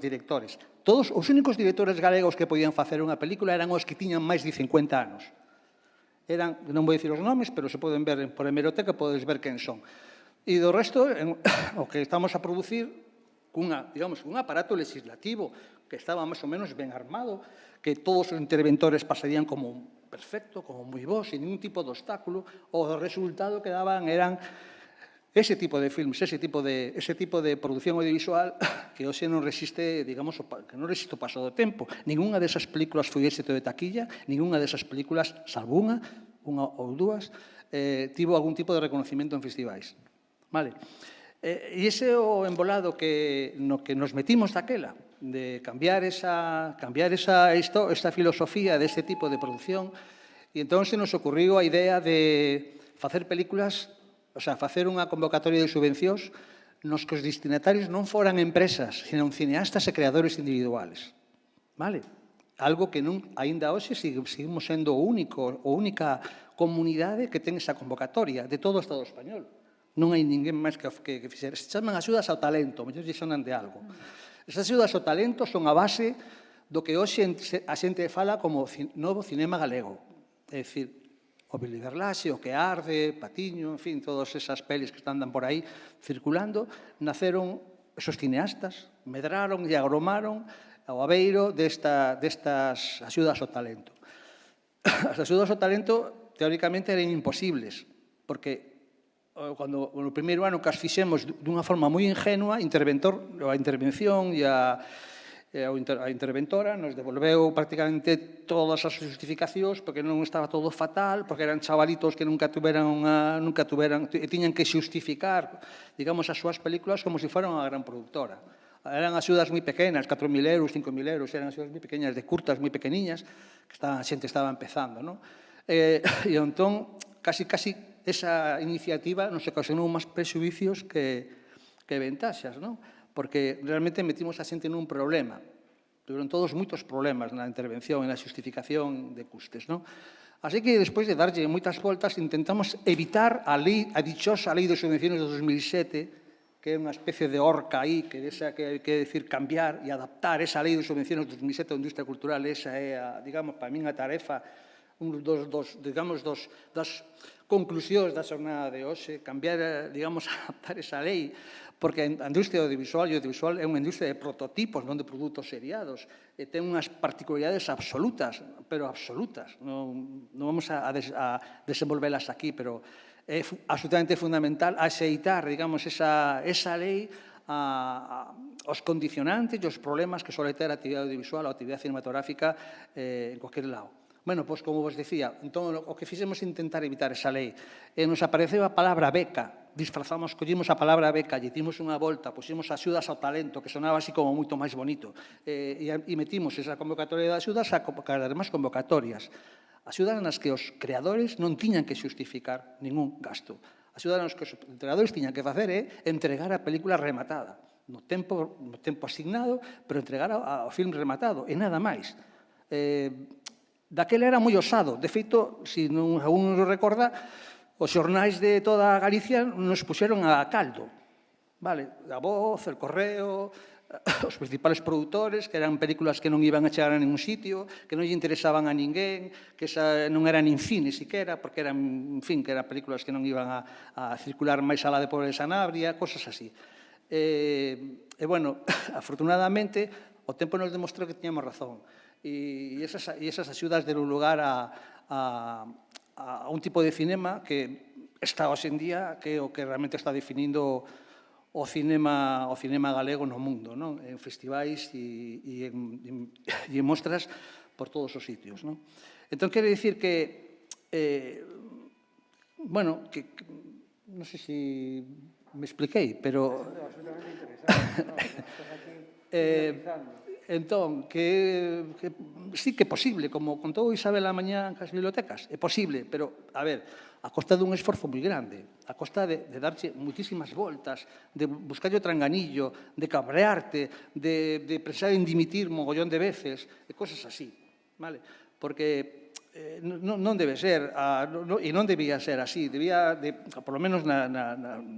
directores. Todos os únicos directores galegos que podían facer unha película eran os que tiñan máis de 50 anos. Non vou dicir os nomes, pero se poden ver por hemeroteca, podes ver quen son. E do resto, o que estamos a producir cun aparato legislativo que estaba máis ou menos ben armado, que todos os interventores pasarían como perfecto, como moi bons, sin ningún tipo de obstáculo, o resultado que daban eran ese tipo de filmes, ese tipo de produción audiovisual que hoxe non resiste, que non resiste o paso do tempo. Ninguna desas películas foi éxito de taquilla, ninguna desas películas, salvo unha ou dúas, tivo algún tipo de reconocimiento en festivais. Vale. E ese é o embolado no que nos metimos daquela, de cambiar esta filosofía deste tipo de produción, e entón se nos ocurriu a idea de facer películas, facer unha convocatoria de subvencións nos que os destinatarios non foran empresas, senón cineastas e creadores individuales. Vale? Algo que aínda hoxe seguimos sendo a única comunidade que ten esa convocatoria de todo o Estado español. Non hai ninguén máis que fixer. Se chaman axudas ao talento, mellor lle sonan de algo. Esas axudas ao talento son a base do que hoxe a xente fala como novo cinema galego. É dicir, o Billy Berlaxe, o que arde, Patiño, en fin, todas esas pelis que andan por aí circulando, naceron esos cineastas, medraron e agromaron ao abeiro destas axudas ao talento. As axudas ao talento, teóricamente, eran imposibles, porque cando no primeiro ano que as fixemos dunha forma moi ingenua, a intervención e a interventora nos devolveu prácticamente todas as justificacións porque non estaba todo fatal, porque eran chavalitos que nunca tuveran e tiñan que xustificar, as súas películas como se fueran unha gran productora. Eran axudas moi pequenas, 4.000 euros, 5.000 euros, eran axudas moi pequenas, de curtas moi pequeniñas, que a xente estaba empezando, non? E entón, casi esa iniciativa nos ocasionou máis prexuicios que ventaxas, non? Porque realmente metimos a xente nun problema. Tuvieron todos moitos problemas na intervención e na xustificación de custes, non? Así que, despois de darlle moitas voltas, intentamos evitar a dichosa Lei de Subvenciones de 2007, que é unha especie de horca aí, que hai que decir cambiar e adaptar esa Lei de Subvenciones de 2007 da industria cultural. Esa é, para min, a tarefa, das conclusións da xornada de hoxe, cambiar, adaptar esa lei, porque a industria audiovisual é unha industria de prototipos, non de produtos seriados, e ten unhas particularidades absolutas, pero absolutas. Non vamos a desenvolvelas aquí, pero é absolutamente fundamental axeitar, esa lei os condicionantes e os problemas que suele ter a actividade audiovisual ou a actividade cinematográfica en cualquier lado. Bueno, pois, como vos decía, entón, o que fixemos é intentar evitar esa lei. Nos apareceu a palabra beca, disfrazamos, collimos a palabra beca, lle dimos unha volta, puximos axudas ao talento, que sonaba así como moito máis bonito, e metimos esa convocatoria de axudas a demais convocatorias. Axudas nas que os creadores non tiñan que xustificar ningún gasto. Axudas nas que os creadores tiñan que facer é entregar a película rematada, no tempo asignado, pero entregar ao filme rematado, e nada máis. Daquela era moi osado. De feito, se algún nos recorda, os xornais de toda Galicia nos puxeron a caldo. A Voz, El Correo, os principales produtores, que eran películas que non iban a chegar a ningún sitio, que non lle interesaban a ninguén, que non eran nin cine siquera, porque eran, en fin, que eran películas que non iban a circular máis alá de Pobre de Sanabria, cosas así. Bueno, afortunadamente, o tempo nos demostrou que tiñamos razón. E esas axudas deron lugar a un tipo de cinema que está hoxe en día, que é o que realmente está definindo o cinema galego no mundo, en festivais e en mostras por todos os sitios. Entón, quero dicir que, bueno, non sei se me expliquei, pero... Entón, que sí que é posible, como contou Isabel a mañá nas bibliotecas, é posible, pero, a ver, a costa dun esforzo moi grande, a costa de darche muitísimas voltas, de buscar o tranganillo, de cabrearte, de pensar en dimitir mogollón de veces, e cosas así, vale? Porque non debe ser, e non debía ser así, debía, por lo menos,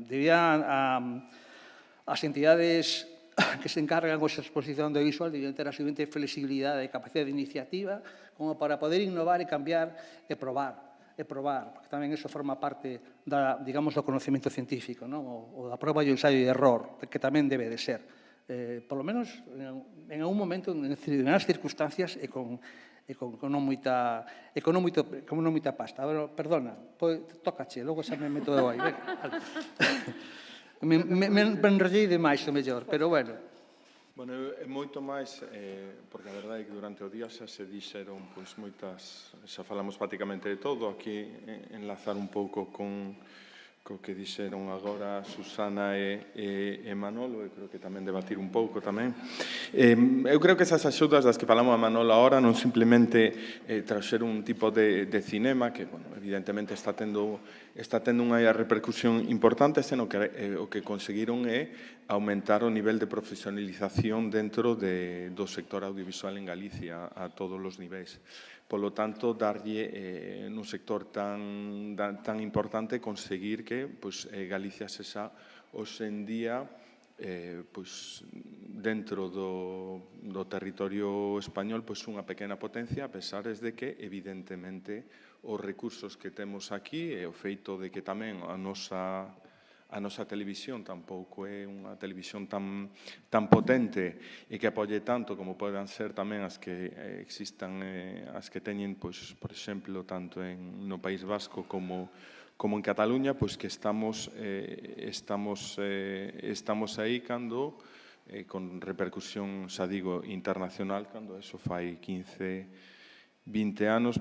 debía as entidades que se encargan desa exposición audiovisual debían ter a suficiente flexibilidade e capacidade de iniciativa como para poder innovar e cambiar e probar, porque tamén iso forma parte digamos, do conocemento científico, o da proba e o ensaio e error, que tamén debe de ser. Por lo menos, en algún momento, en determinadas circunstancias e con non moita pasta. Perdona, tócache, logo xa me meto eu aí. Me enrollei demais, o mellor, pero bueno. Bueno, é moito máis, porque a verdade é que durante o día xa se dixeron moitas, xa falamos prácticamente de todo, aquí enlazar un pouco con co que dixeron agora Susana e Manolo, e creo que tamén debatir un pouco tamén. Eu creo que esas axudas das que falamos a Manolo agora non simplemente traxer un tipo de cinema que, bueno, evidentemente está tendo unha repercusión importante, senón que o que conseguiron é aumentar o nivel de profesionalización dentro do sector audiovisual en Galicia a todos os niveis. Polo tanto, darlle nun sector tan importante conseguir que Galicia sexa hoxe en día dentro do territorio español unha pequena potencia, a pesar de que, evidentemente, os recursos que temos aquí e o feito de que tamén a nosa televisión tampouco é unha televisión tan potente e que apoie tanto como poden ser tamén as que existan, as que teñen, por exemplo, tanto no País Vasco como en Cataluña, que estamos aí cando, con repercusión, xa digo, internacional, cando eso fai 15-20 anos,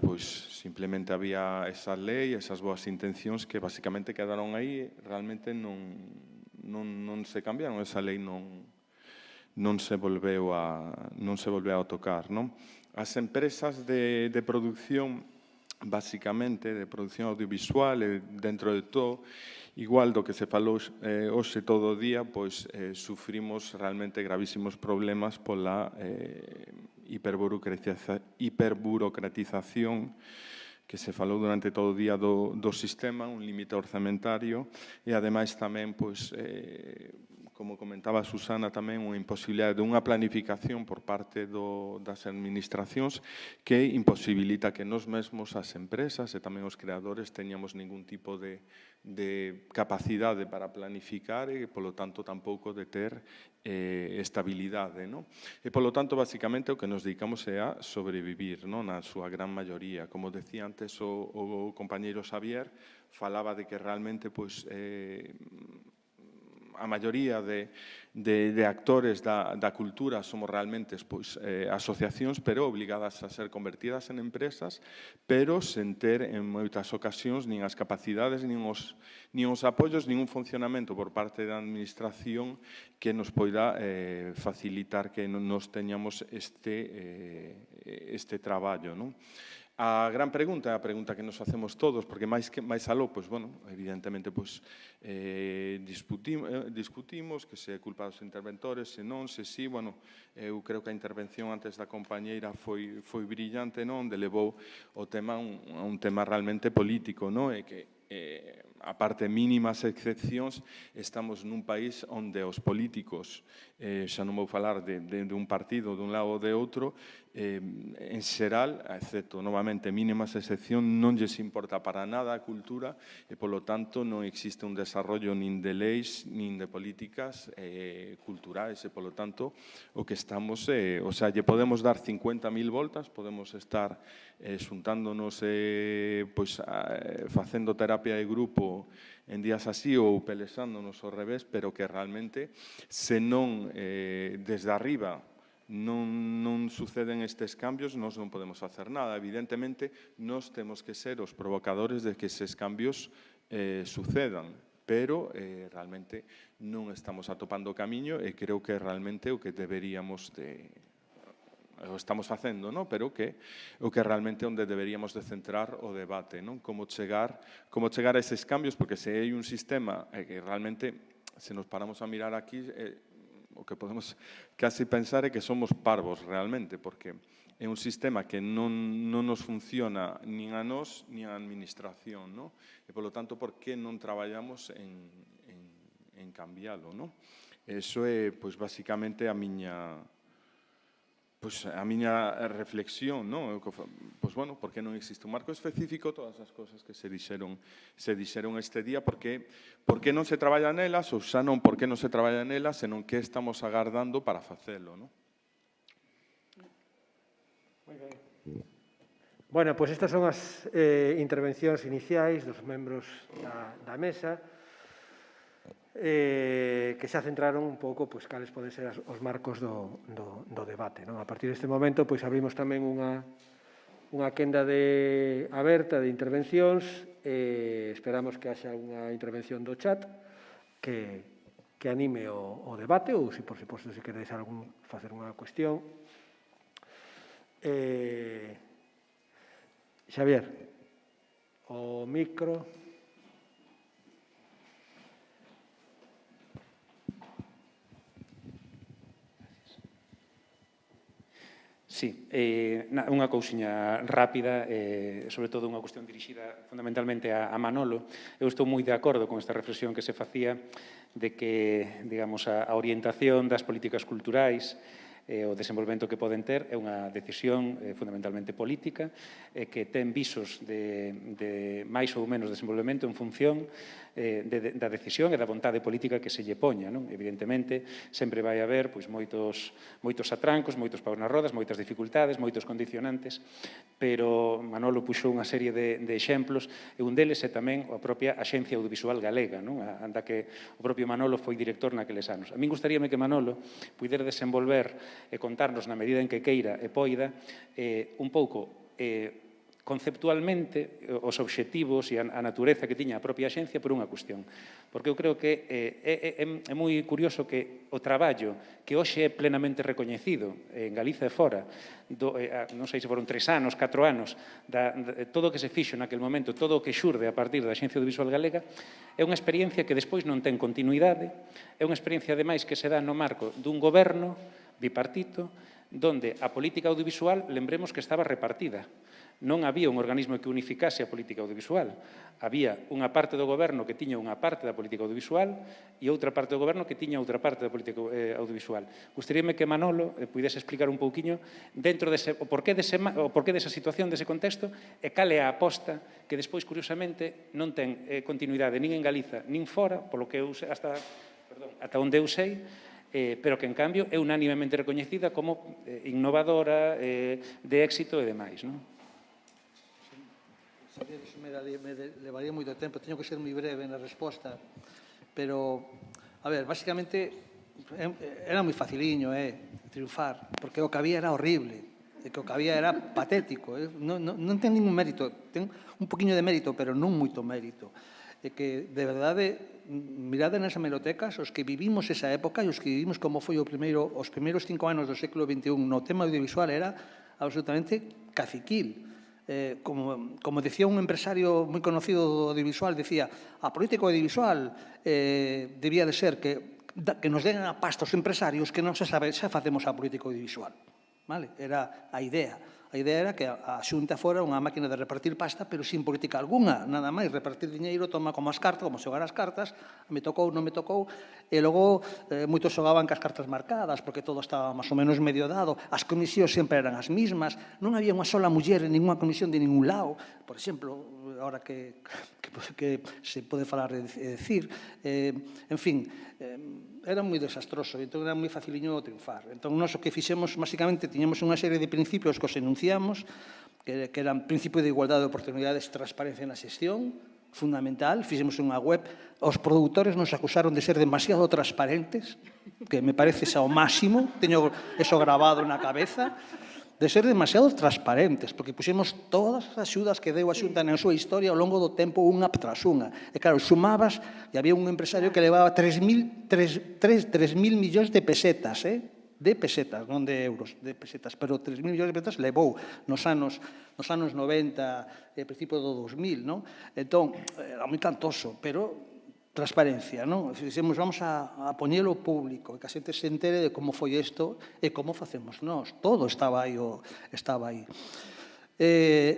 simplemente había esa lei, esas boas intencións que basicamente quedaron aí, realmente non se cambiaron, esa lei non se volveu a tocar. As empresas de producción, basicamente, de producción audiovisual, dentro de todo, igual do que se falou hoxe todo o día, sufrimos realmente gravísimos problemas pola hiperburocratización que se falou durante todo o día do sistema, un límite orzamentario e, ademais, tamén, como comentaba Susana, tamén unha imposibilidade dunha planificación por parte das administracións que imposibilita que nós mesmos, as empresas e tamén os creadores, teñamos ningún tipo de capacidade para planificar e, polo tanto, tampouco de ter estabilidade. E, polo tanto, basicamente, o que nos dedicamos é a sobrevivir, na súa gran maioría. Como decía antes o compañeiro Xavier, falaba de que realmente a maioría de actores da cultura somos realmente asociacións, pero obligadas a ser convertidas en empresas, pero sen ter en moitas ocasións nin as capacidades, nin os apoios, nin un funcionamento por parte da administración que nos poida facilitar que nos teñamos este traballo, non? A gran pregunta é a pregunta que nos facemos todos, porque máis aló, pois, bueno, evidentemente, pois, discutimos que se é culpa dos interventores, se non, se sí, bueno, eu creo que a intervención antes da compañeira foi brillante, non? Onde levou o tema a un tema realmente político, non? E que, a parte mínimas excepcións, estamos nun país onde os políticos, xa non vou falar de un partido, dun lado ou de outro, en xeral, excepto, novamente, mínimas excepcións, non lles importa para nada a cultura e, polo tanto, non existe un desarrollo nin de leis, nin de políticas culturais e, polo tanto, o que estamos, o sea, lle podemos dar 50.000 voltas, podemos estar xuntándonos, facendo terapia de grupo en días así ou pelexándonos ao revés, pero que realmente, se non desde arriba non suceden estes cambios, nós non podemos facer nada. Evidentemente, nós temos que ser os provocadores de que eses cambios sucedan, pero realmente non estamos atopando o camiño e creo que realmente o que deberíamos o estamos facendo, non? Pero que o que realmente onde deberíamos de centrar o debate, non? Como chegar a eses cambios, porque se hai un sistema que realmente, se nos paramos a mirar aquí, o que podemos casi pensar é que somos parvos realmente, porque é un sistema que non nos funciona nin a nós, nin a administración, non? E, polo tanto, por que non traballamos en cambiálo, non? Eso é, pois, basicamente a miña reflexión, non? Pois, bueno, porque non existe un marco específico, todas as cousas que se dixeron este día, porque non se traballa nelas, ou xa non porque non se traballa nelas, senón que estamos agardando para facelo, non? Moi ben. Bueno, pois estas son as intervencións iniciais dos membros da mesa, que xa centraron un pouco pois cales poden ser os marcos do debate, non? A partir deste momento pois abrimos tamén unha quenda aberta de intervencións, esperamos que haxa unha intervención do chat que anime o debate, ou se por suposto se queredes facer unha cuestión. Xavier, o micro. Sí, unha cousiña rápida, sobre todo unha cuestión dirixida fundamentalmente a Manolo. Eu estou moi de acordo con esta reflexión que se facía de que, digamos, a orientación das políticas culturais o desenvolvemento que poden ter é unha decisión fundamentalmente política que ten visos de máis ou menos desenvolvemento en función da decisión e da vontade política que se lle poña, non? Evidentemente, sempre vai haber pois, moitos atrancos, moitos paus nas rodas, moitas dificultades, moitos condicionantes, pero Manolo puxo unha serie de exemplos e un deles é tamén a propia Axencia Audiovisual Galega, non? Anda que o propio Manolo foi director naqueles anos. A min gustaríame que Manolo pudera desenvolver e contarnos na medida en que queira e poida un pouco conceptualmente os obxectivos e a natureza que tiña a propia axencia por unha cuestión. Porque eu creo que é moi curioso que o traballo que hoxe é plenamente recoñecido en Galiza e fora, non sei se foron 3 anos, 4 anos, todo o que se fixo naquele momento, todo o que xurde a partir da Axencia Audiovisual Galega, é unha experiencia que despois non ten continuidade, é unha experiencia, ademais, que se dá no marco dun goberno bipartito, donde a política audiovisual, lembremos que estaba repartida. Non había un organismo que unificase a política audiovisual. Había unha parte do goberno que tiña unha parte da política audiovisual e outra parte do goberno que tiña outra parte da política audiovisual. Gustaríame que Manolo pudese explicar un pouquiño dentro o porqué desa situación, dese contexto, e cal é a aposta que despois, curiosamente, non ten continuidade nin en Galiza, nin fora, polo que eu ata onde eu sei, pero que, en cambio, é unánimemente recoñecida como innovadora, de éxito e demais, non? Me levaría moito tempo, teño que ser moi breve na resposta, pero A ver, basicamente, era moi faciliño triunfar, porque o que había era horrible, e que o que había era patético. Non ten ningún mérito, ten un poquinho de mérito, pero non moito mérito. E que, de verdade, mirade nas hemerotecas, os que vivimos esa época e os que vivimos como foi os primeiros 5 anos do século XXI no tema audiovisual era absolutamente caciquil. Como decía un empresario moi conocido do audiovisual, decía, a política audiovisual debía de ser que nos den a pasta os empresarios que non se sabe xa facemos a política audiovisual. Era a idea. A idea era que a Xunta fora unha máquina de repartir pasta, pero sin política alguna, nada máis, repartir diñeiro, toma como as cartas, como xogar as cartas, me tocou, non me tocou, e logo moitos xogaban cas cartas marcadas, porque todo estaba máis ou menos medio dado, as comisións sempre eran as mismas, non había unha sola muller en ninguna comisión de ningún lado, por exemplo, ahora que se pode falar e decir, en fin, era moi desastroso, entón era moi faciliño triunfar. Entón, nós o que fixemos, basicamente, tiñamos unha serie de principios que os enunciamos, que eran principio de igualdade de oportunidades, transparencia na xestión, fundamental, fixemos unha web, os produtores nos acusaron de ser demasiado transparentes, que me parece xa o máximo, teño eso grabado na cabeza, de ser demasiado transparentes, porque puxemos todas as axudas que deu a Xunta na súa historia ao longo do tempo unha tras unha. E claro, sumabas, e había un empresario que levaba 3.000 millóns de pesetas, de pesetas, non de euros, de pesetas, pero 3.000 millóns de pesetas levou nos anos 90 e principio do 2000, non? Entón, era moi cantoso, pero transparencia, non? Dixemos, vamos a poñelo público, que a xente se entere de como foi isto e como facemos nós. Todo estaba aí.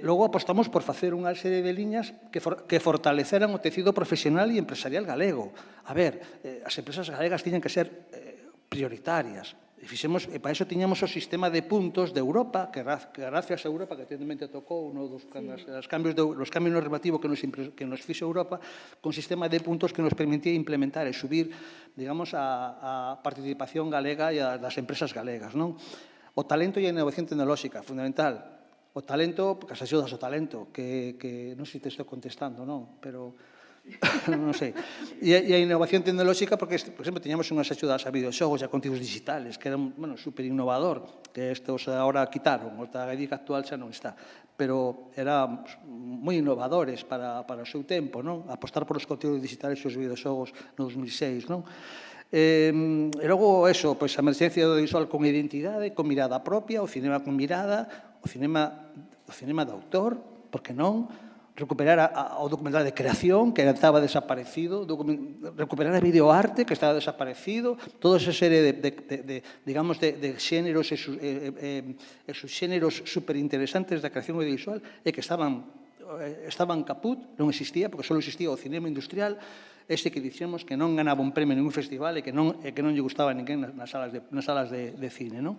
Logo apostamos por facer unha serie de liñas que fortaleceran o tecido profesional e empresarial galego. A ver, as empresas galegas tiñen que ser prioritarias. E para iso tiñamos o sistema de puntos de Europa, que gracias a Europa, que atendemente tocou os cambios normativos que nos fixo Europa, con sistema de puntos que nos permitía implementar e subir, digamos, a participación galega e das empresas galegas. O talento e a innovación tecnolóxica, fundamental. O talento, porque as axudas ao talento, que non sei se te estou contestando, non, pero non sei. E a innovación tecnolóxica, porque, por exemplo, teñamos unhas axudas a videoxogos e a contidos digitales, que eran, super innovador, que estos agora quitaron, o Gadica actual xa non está, pero eran moi innovadores para o seu tempo, non? Apostar por os contidos digitales e os videoxogos no 2006, non? E logo, eso, a emerxencia do audiovisual con identidade, con mirada propia, o cinema con mirada, o cinema de autor, porque non? Recuperar o documental de creación, que estaba desaparecido, recuperar a videoarte, que estaba desaparecido, toda esa serie de xéneros e subxéneros superinteresantes da creación audiovisual e que estaban caput, non existía, porque só existía o cinema industrial, ese que dixemos que non ganaba un premio en ningún festival e que non lle gustaba a ninguén nas salas de cine, non?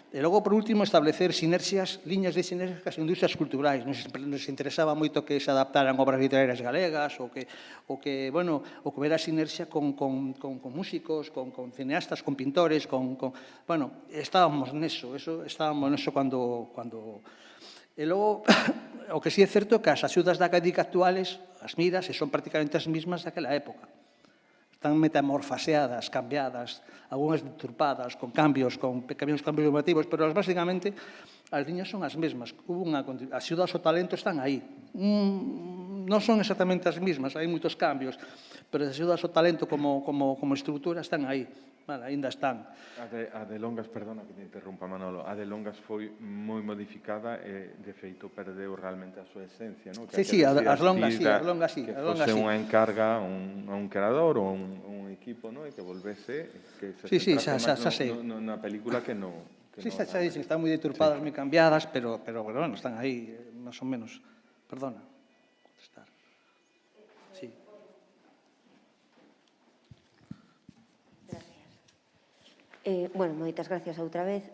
E logo, por último, establecer liñas de sinerxias cas industrias culturais. Nos interesaba moito que se adaptaran obras literarias galegas ou que hubiera sinerxia con músicos, con cineastas, con pintores, estábamos neso cando... E logo, o que sí é certo é que as axudas da Gadica actuales, as miras, son prácticamente as mesmas daquela época. Están metamorfaseadas, cambiadas, algunhas deturpadas, con pequenos cambios normativos, pero basicamente as liñas son as mesmas. As axudas ao talento están aí. Non son exactamente as mesmas, hai moitos cambios, pero as axudas ao talento como estrutura están aí. Ainda están. A de Longas, perdona que te interrumpa, Manolo, a de Longas foi moi modificada e, de feito, perdeu realmente a súa esencia, non? Sí, as Longas sí. Que fose unha encarga a un creador ou un equipo, non? E que volvese, que se centrase na película que non... Sí, xa dixen, están moi deturpadas, moi cambiadas, pero bueno, están aí, máis ou menos. Perdona. Sí. Bueno, moitas gracias outra vez.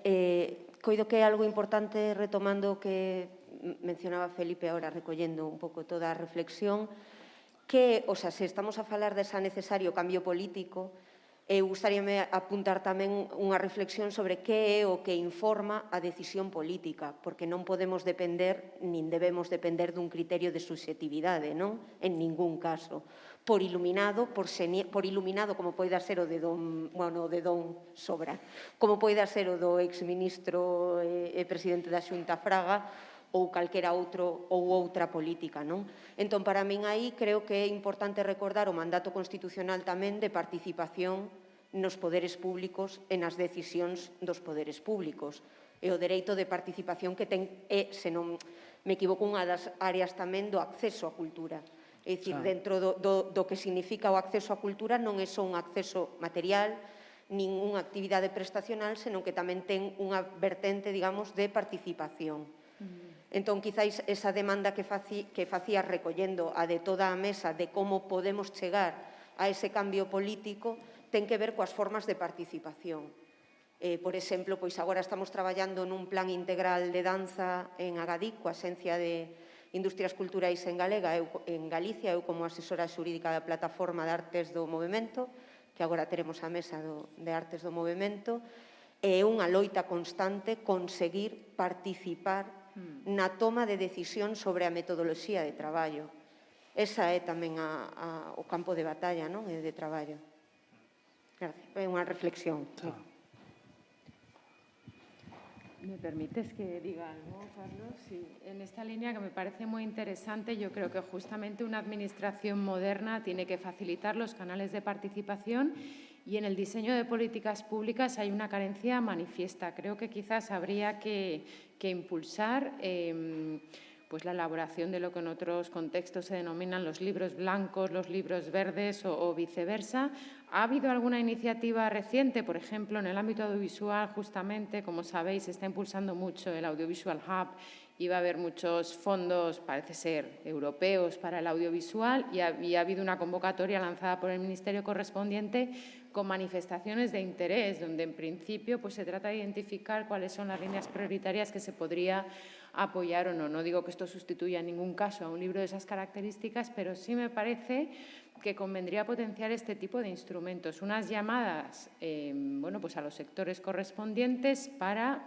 Coido que é algo importante, retomando o que mencionaba Felipe ahora, recollendo un pouco toda a reflexión, que, se estamos a falar desa necesario cambio político, gustaríame apuntar tamén unha reflexión sobre que é o que informa a decisión política, porque non podemos depender, nin debemos depender dun criterio de subxetividade, non? En ningún caso. por iluminado como poida ser o de Don Sobra, como poida ser o do exministro e presidente da Xunta Fraga ou calquera outra política, non? Entón, para min aí creo que é importante recordar o mandato constitucional tamén de participación nos poderes públicos e nas decisións dos poderes públicos. E o dereito de participación que ten se non me equivoco, unha das áreas tamén do acceso á cultura. É dicir, dentro do que significa o acceso á cultura non é só un acceso material, nin unha actividade prestacional, senón que tamén ten unha vertente, digamos, de participación. Entón, quizáis esa demanda que facía recollendo a de toda a mesa de como podemos chegar a ese cambio político, ten que ver coas formas de participación. Por exemplo, pois agora estamos traballando nun plan integral de danza en Agadic, coa Axencia de Industrias Culturais en Galicia, eu como asesora xurídica da Plataforma de Artes do Movemento, que agora teremos a mesa de Artes do Movemento, é unha loita constante conseguir participar na toma de decisión sobre a metodoloxía de traballo. Esa é tamén o campo de batalla de traballo. Gracias. É unha reflexión. ¿Me permites que diga algo, Carlos? Sí. En esta línea que me parece muy interesante, yo creo que justamente una administración moderna tiene que facilitar los canales de participación y en el diseño de políticas públicas hay una carencia manifiesta. Creo que quizás habría que impulsar pues la elaboración de lo que en otros contextos se denominan los libros blancos, los libros verdes o viceversa. ¿Ha habido alguna iniciativa reciente, por ejemplo, en el ámbito audiovisual, justamente, como sabéis, se está impulsando mucho el Audiovisual Hub y va a haber muchos fondos, parece ser, europeos para el audiovisual y ha habido una convocatoria lanzada por el Ministerio correspondiente con manifestaciones de interés, donde en principio pues, se trata de identificar cuáles son las líneas prioritarias que se podría apoyar o no. No digo que esto sustituya en ningún caso a un libro de esas características, pero sí me parece que convendría potenciar este tipo de instrumentos, unas llamadas pues a los sectores correspondientes para,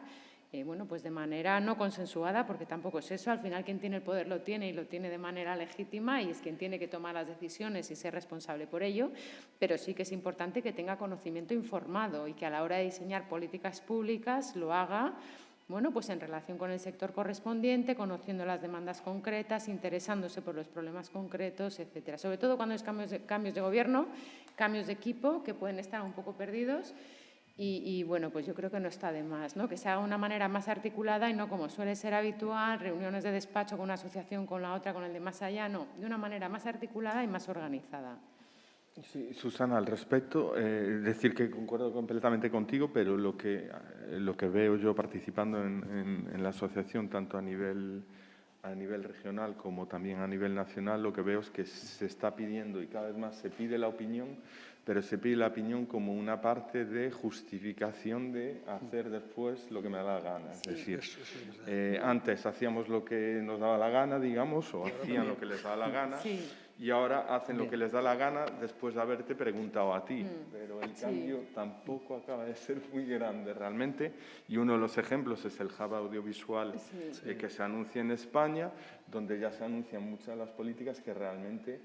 pues de manera no consensuada, porque tampoco es eso, al final quien tiene el poder lo tiene y lo tiene de manera legítima y es quien tiene que tomar las decisiones y ser responsable por ello, pero sí que es importante que tenga conocimiento informado y que a la hora de diseñar políticas públicas lo haga pues en relación con el sector correspondiente, conociendo las demandas concretas, interesándose por los problemas concretos, etcétera. Sobre todo cuando es cambios de gobierno, cambios de equipo, que pueden estar un poco perdidos y pues yo creo que no está de más, ¿no? Que se haga de una manera más articulada y no como suele ser habitual, reuniones de despacho con una asociación, con la otra, con el de más allá, no, de una manera más articulada y más organizada. Sí, Susana, al respecto, decir que concuerdo completamente contigo, pero lo que veo yo participando en la asociación, tanto a nivel regional como también a nivel nacional, lo que veo es que se está pidiendo y cada vez más se pide la opinión, pero se pide la opinión como una parte de justificación de hacer después lo que me da la gana. Es decir, antes hacíamos lo que nos daba la gana, digamos, o hacían lo que les daba la gana. Sí. Y ahora hacen lo que les da la gana después de haberte preguntado a ti. Pero el cambio tampoco acaba de ser muy grande realmente. Y uno de los ejemplos es el hub audiovisual que se anuncia en España, donde ya se anuncian muchas de las políticas que realmente,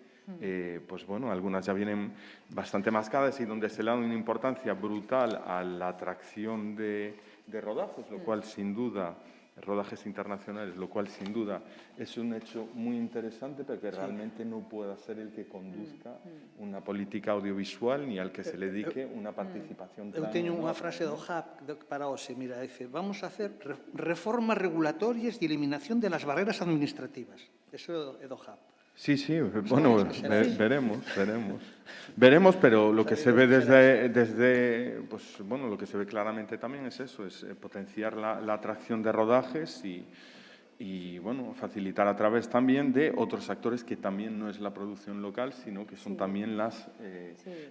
pues bueno, algunas ya vienen bastante mascadas y donde se le da una importancia brutal a la atracción de rodajes, lo cual sin duda... rodajes internacionales, lo cual sin duda es un hecho muy interesante, pero que realmente no pueda ser el que conduzca una política audiovisual ni al que se le dedique una participación tan... Eu teño unha frase do HAP para hoxe, mira, dice, vamos a hacer reformas regulatorias e eliminación de las barreras administrativas. Eso é do HAP. Sí, bueno, veremos. Veremos, pero lo que se ve desde pues bueno, lo que se ve claramente también es eso, es potenciar la atracción de rodajes y bueno, facilitar a través también de otros actores que también no es la producción local, sino que son también las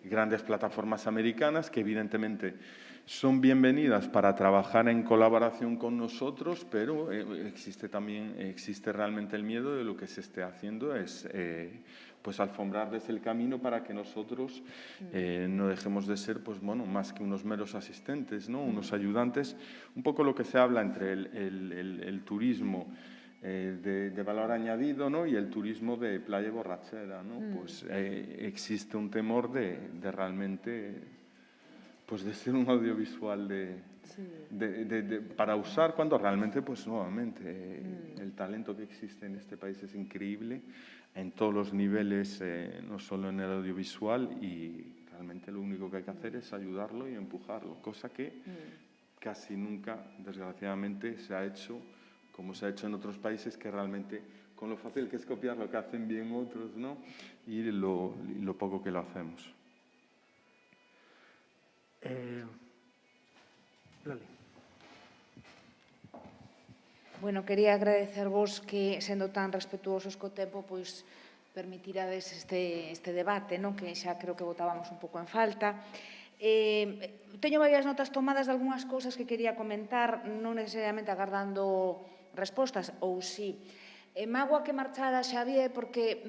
grandes plataformas americanas que evidentemente son bienvenidas para trabajar en colaboración con nosotros, pero existe realmente el miedo de lo que se esté haciendo es pues alfombrarles el camino para que nosotros no dejemos de ser pues bueno, más que unos meros asistentes, ¿no? Unos ayudantes, un poco lo que se habla entre el turismo de valor añadido, ¿no? Y el turismo de playa y borrachera, ¿no? Pues existe un temor de realmente, pues de ser un audiovisual para usar, cuando realmente, pues nuevamente, el talento que existe en este país es increíble en todos los niveles, no solo en el audiovisual, y realmente lo único que hay que hacer es ayudarlo y empujarlo, cosa que casi nunca, desgraciadamente, se ha hecho como se ha hecho en otros países, que realmente, con lo fácil que es copiar lo que hacen bien otros, ¿no? Y lo poco que lo hacemos. Lali. Bueno, quería agradecervos que, sendo tan respetuosos co tempo, pois permitirades este debate, non? Que xa creo que botábamos un pouco en falta. Teño varias notas tomadas de algunhas cousas que quería comentar, non necesariamente agardando respostas, ou sí. Magua que marchara Xavier porque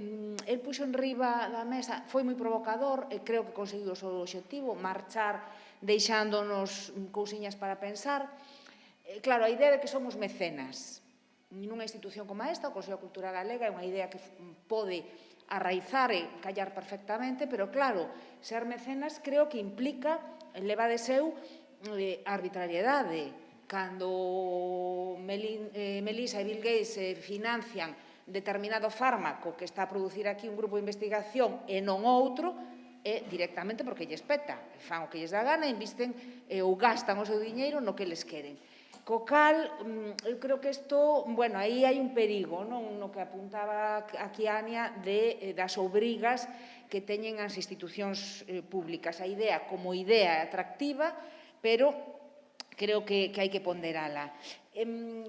el puxo en riba da mesa, foi moi provocador e creo que conseguiu o seu obxectivo, marchar deixándonos cousiñas para pensar. Claro, a idea de que somos mecenas nunha institución como esta, o Consello de Cultura Galega, é unha idea que pode arraizar e callar perfectamente, pero claro, ser mecenas creo que implica, leva de seu, arbitrariedade. Cando Melissa e Bill Gates financian determinado fármaco que está a producir aquí un grupo de investigación e non outro, é directamente porque lles peta. Fan o que lles dá gana, invisten ou gastan o seu diñeiro no que les queren. Co cal, eu creo que isto, bueno, aí hai un perigo, non? No que apuntaba aquí Ania das obrigas que teñen as institucións públicas. A idea como idea atractiva, pero creo que hai que ponderala.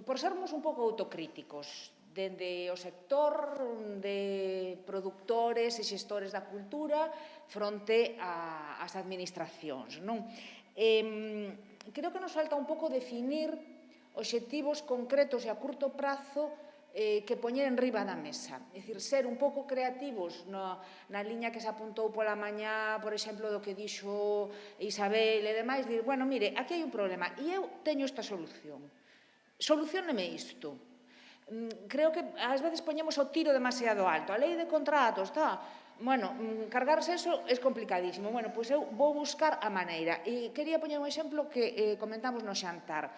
Por sermos un pouco autocríticos, dende o sector de produtores e xestores da cultura fronte ás administracións, non? Creo que nos falta un pouco definir obxectivos concretos e a curto prazo que poñer en riba da mesa. É dicir, ser un pouco creativos na liña que se apuntou pola mañá, por exemplo, do que dixo Isabel e demais, dir, bueno, mire, aquí hai un problema e eu teño esta solución. Solucióneme isto. Creo que ás veces poñemos o tiro demasiado alto. A lei de contratos, está... Bueno, cargarse eso é complicadísimo. Bueno, pois eu vou buscar a maneira. E quería poñer un exemplo que comentamos no xantar.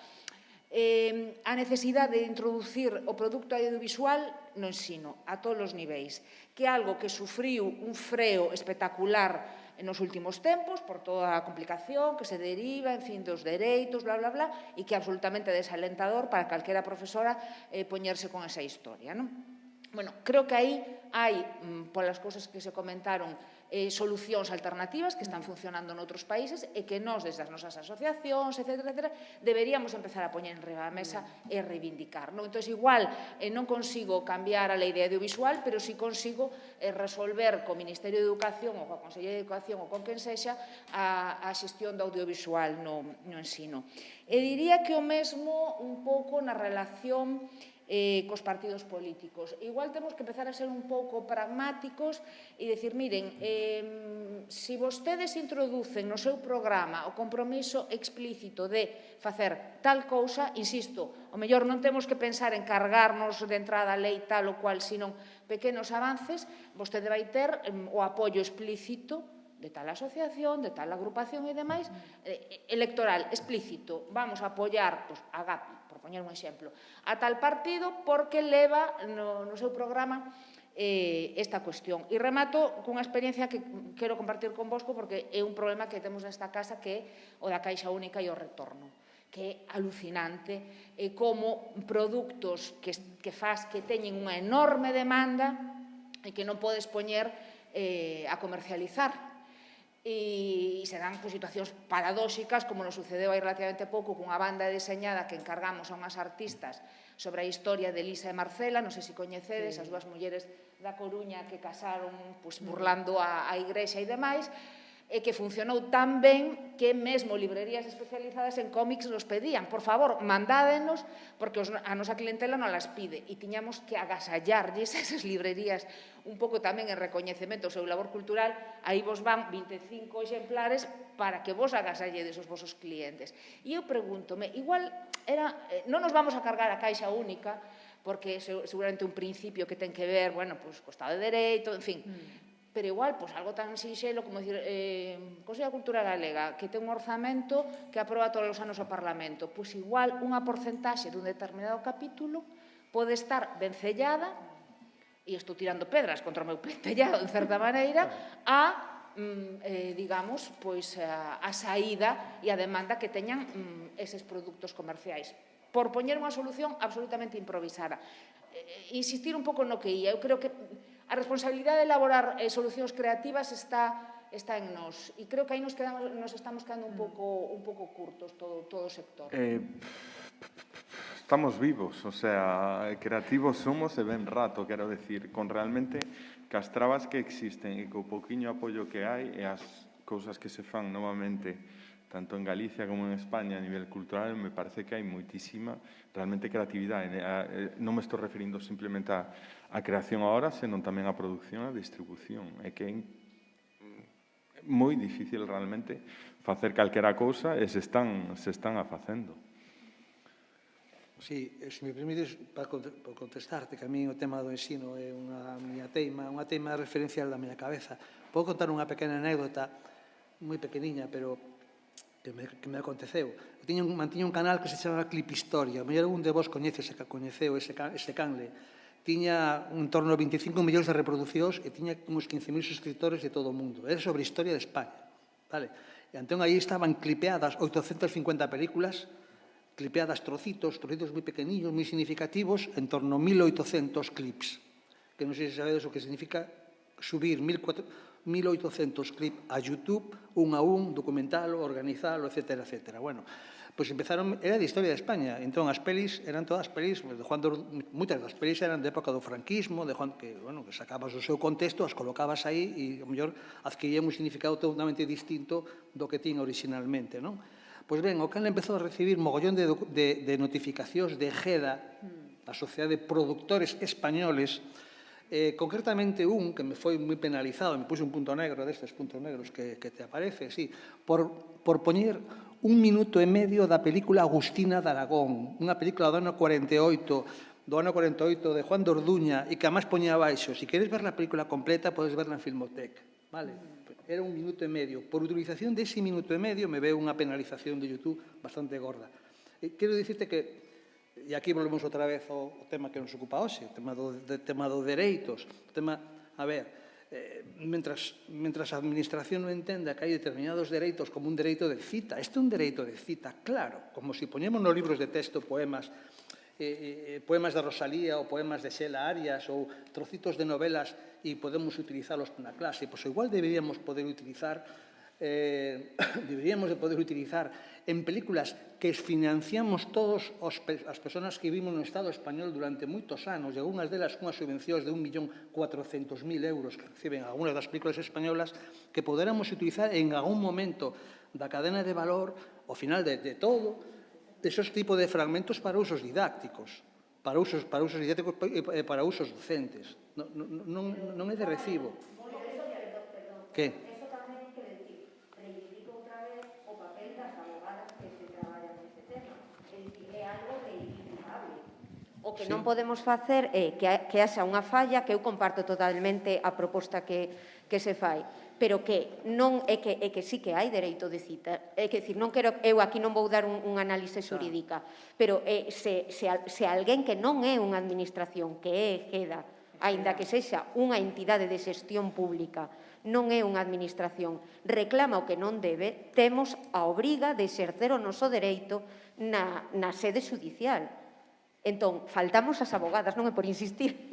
A necesidade de introducir o produto audiovisual no ensino, a todos os niveis, que é algo que sufriu un freo espectacular nos últimos tempos, por toda a complicación que se deriva, en fin, dos dereitos, bla, bla, bla, e que é absolutamente desalentador para calquera profesora poñerse con esa historia, non? Bueno, creo que aí hai, polas cousas que se comentaron, solucións alternativas que están funcionando noutros países e que nós, desde as nosas asociacións, etc., deberíamos empezar a poñer en riba da mesa e reivindicar. Entón, igual, non consigo cambiar a lei de audiovisual, pero si consigo resolver co Ministerio de Educación ou co Consello de Educación ou con quen sexa a xestión do audiovisual no ensino. E diría que o mesmo un pouco na relación cos partidos políticos. Igual temos que empezar a ser un pouco pragmáticos e dicir, miren, se vostedes introducen no seu programa o compromiso explícito de facer tal cousa, insisto, o mellor non temos que pensar en cargarnos de entrada a lei tal ou cual, sino pequenos avances, vostede vai ter o apoio explícito de tal asociación, de tal agrupación e demais, electoral, explícito. Vamos a apoiar a GAPI, por poñer un exemplo, a tal partido porque leva no seu programa esta cuestión. E remato cunha experiencia que quero compartir con vosco porque é un problema que temos nesta casa que é o da Caixa Única e o retorno, que é alucinante, como produtos que teñen unha enorme demanda e que non podes poñer a comercializar. E se dan situacións paradóxicas, como nos sucedeu aí relativamente pouco cunha banda deseñada que encargamos a unhas artistas sobre a historia de Elisa e Marcela, non sei se coñecedes, as dúas mulleres da Coruña que casaron burlando a igrexa e demais, e que funcionou tan ben que mesmo librerías especializadas en cómics nos pedían, por favor, mandádenos, porque a nosa clientela non las pide, e tiñamos que agasallarlles esas librerías un pouco tamén en recoñecemento ao seu labor cultural. Aí vos van 25 exemplares para que vos agasalledes os vosos clientes. E eu pregúntome, igual non nos vamos a cargar a Caixa Única, porque seguramente un principio que ten que ver, bueno, pois, co Estado de Dereito, en fin, pero igual, pois, algo tan sinxelo como dicir, Consello da Cultura Galega, que ten un orzamento que aproba todos os anos o Parlamento, pois igual unha porcentaxe dun determinado capítulo pode estar vencellada, e estou tirando pedras contra o meu pentellado, en certa maneira, digamos, pois, a saída e a demanda que teñan eses produtos comerciais. Por poñer unha solución absolutamente improvisada. Insistir un pouco no que ia. Eu creo que a responsabilidade de elaborar solucións creativas está en nós. E creo que aí nos estamos quedando un pouco curtos, todo o sector. Estamos vivos, o sea, creativos somos e ben rato, quero decir, con realmente cas trabas que existen e co pouquiño apoio que hai e as cousas que se fan novamente tanto en Galicia como en España a nivel cultural, me parece que hai moitísima realmente creatividade. Non me estou referindo simplemente a creación agora, senón tamén a produción e a distribución. É que é moi difícil realmente facer calquera cousa e se están a facendo. Sí, se me permites, para contestarte, que a mí o tema do ensino é unha teima referencial da miña cabeza. Podo contar unha pequena anécdota, moi pequeniña, pero que me aconteceu. Eu mantiña un canal que se chama Clip Historia. A mellor algún de vos coñeceu ese canle. Tiña en torno a 25 millóns de reproduccións e tiña uns 15.000 suscriptores de todo o mundo. Era sobre historia de España. Vale? E entón aí estaban clipeadas 850 películas, clipeadas trocitos moi pequeniños, moi significativos, en torno a 1.800 clips. Que non sei se sabedes o que significa subir 1.800 clips a YouTube, un a un, documentalo, organizalo, etcétera, etcétera. Bueno, pois empezaron, era de historia de España, entón as pelis eran todas pelis, moitas das pelis eran de época do franquismo, de Juan, que sacabas o seu contexto, as colocabas aí e, ao mellor, adquirían un significado totalmente distinto do que tiña originalmente, non? Pois ben, o canal empezou a recibir mogollón de notificacións de GEDA, a Sociedade de Productores Españoles, concretamente un que me foi moi penalizado, me puse un punto negro destes puntos negros que te aparece, sí, por poñer 1 minuto e medio da película Agustina de Aragón, unha película do ano 48 de Juan de Orduña, e que además poñía abaixo, si queres ver a película completa, podes verla en Filmotec, vale? Era 1 minuto e medio. Por utilización dese minuto e medio me veo unha penalización de YouTube bastante gorda. Quero dicirte que, e aquí volvemos outra vez ao tema que nos ocupa hoxe, o tema dos dereitos. Mentras a administración non entenda que hai determinados dereitos como un dereito de cita, este é un dereito de cita, claro, como se poñemos nos libros de texto poemas de Rosalía ou poemas de Xela Arias ou trocitos de novelas e podemos utilizalos na clase, pois igual deberíamos de poder utilizar en películas que financiamos todos as persoas que vivimos no Estado español durante moitos anos, e algunhas delas cunhas subvencións de 1.400.000 euros que reciben algunhas das películas españolas, que poderamos utilizar en algún momento da cadena de valor, ao final de todo, desos tipos de fragmentos para usos didácticos, para usos docentes. Non é de recibo. Que? Eso tamén hai que decir, reivindico outra vez o papel das abogadas que se traballan neste tema. É dicir, é algo reivindicable. O que non podemos facer é que haxa unha falla, que eu comparto totalmente a proposta que se fai, pero que non é que sí que hai dereito de cita. É dicir, non quero, eu aquí non vou dar un análise xurídica, pero se alguén que non é unha administración, que é GEDA, aínda que sexa unha entidade de xestión pública, non é unha administración, reclama o que non debe, temos a obriga de exercer o noso dereito na sede xudicial. Entón, faltamos as abogadas, non é por insistir,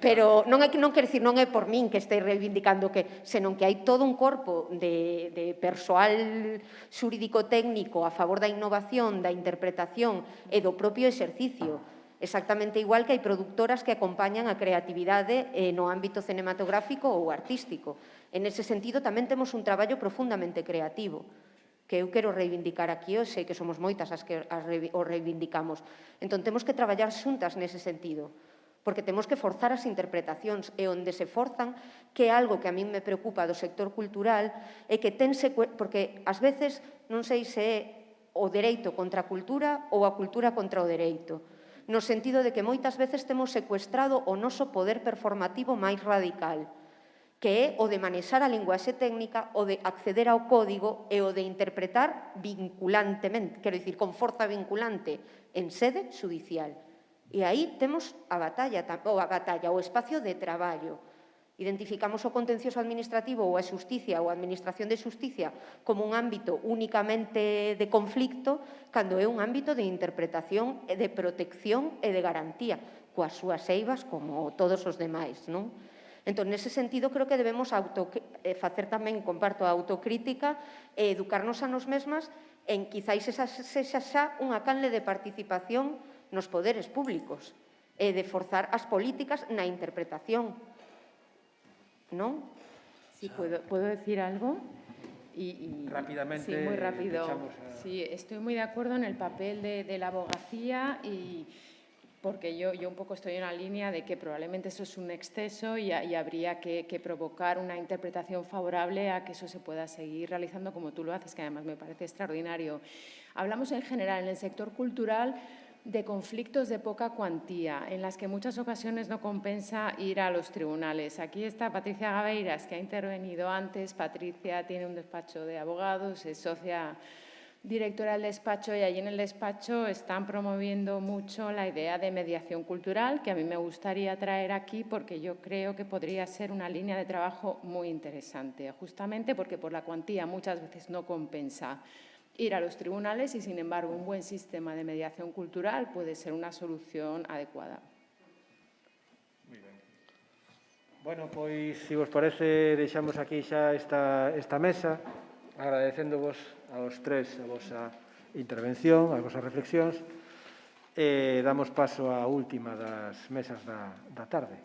pero non quero dicir, non é por min que estei reivindicando que, senón que hai todo un corpo de persoal xurídico-técnico a favor da innovación, da interpretación e do propio exercicio. Exactamente igual que hai productoras que acompañan a creatividade no ámbito cinematográfico ou artístico. En ese sentido, tamén temos un traballo profundamente creativo, que eu quero reivindicar aquí hoxe, que somos moitas as que o reivindicamos. Entón, temos que traballar xuntas nese sentido, porque temos que forzar as interpretacións, e onde se forzan, que é algo que a min me preocupa do sector cultural, é que porque ás veces non sei se é o dereito contra a cultura ou a cultura contra o dereito. no sentido de que moitas veces temos secuestrado o noso poder performativo máis radical, que é o de manexar a linguaxe técnica, o de acceder ao código e o de interpretar vinculantemente, quero dicir, con forza vinculante en sede judicial. E aí temos a batalla, o espacio de traballo. Identificamos o contencioso administrativo ou a xusticia ou a administración de xusticia como un ámbito únicamente de conflicto cando é un ámbito de interpretación, de protección e de garantía, coas súas eivas como todos os demais, non? Entón, nese sentido, creo que debemos facer tamén, comparto a autocrítica, e educarnos a nos mesmas en quizáis esa sexa xa unha canle de participación nos poderes públicos e de forzar as políticas na interpretación. ¿No? Sí, ¿puedo decir algo? Rápidamente. Sí, muy rápido. Sí, estoy muy de acuerdo en el papel de la abogacía y porque yo un poco estoy en la línea de que probablemente eso es un exceso y habría que provocar una interpretación favorable a que eso se pueda seguir realizando como tú lo haces, que además me parece extraordinario. Hablamos en general en el sector cultural de conflictos de poca cuantía, en las que en muchas ocasiones no compensa ir a los tribunales. Aquí está Patricia Gabeiras, que ha intervenido antes. Patricia tiene un despacho de abogados, es socia directora del despacho y allí en el despacho están promoviendo mucho la idea de mediación cultural, que a mí me gustaría traer aquí porque yo creo que podría ser una línea de trabajo muy interesante, justamente porque por la cuantía muchas veces no compensa ir a los tribunales y, sin embargo, un buen sistema de mediación cultural puede ser una solución adecuada. Muy ben. Bueno, pois, se vos parece, deixamos aquí xa esta mesa, agradecéndovos aos tres a vosa intervención, as vosas reflexións, e damos paso á última das mesas da tarde.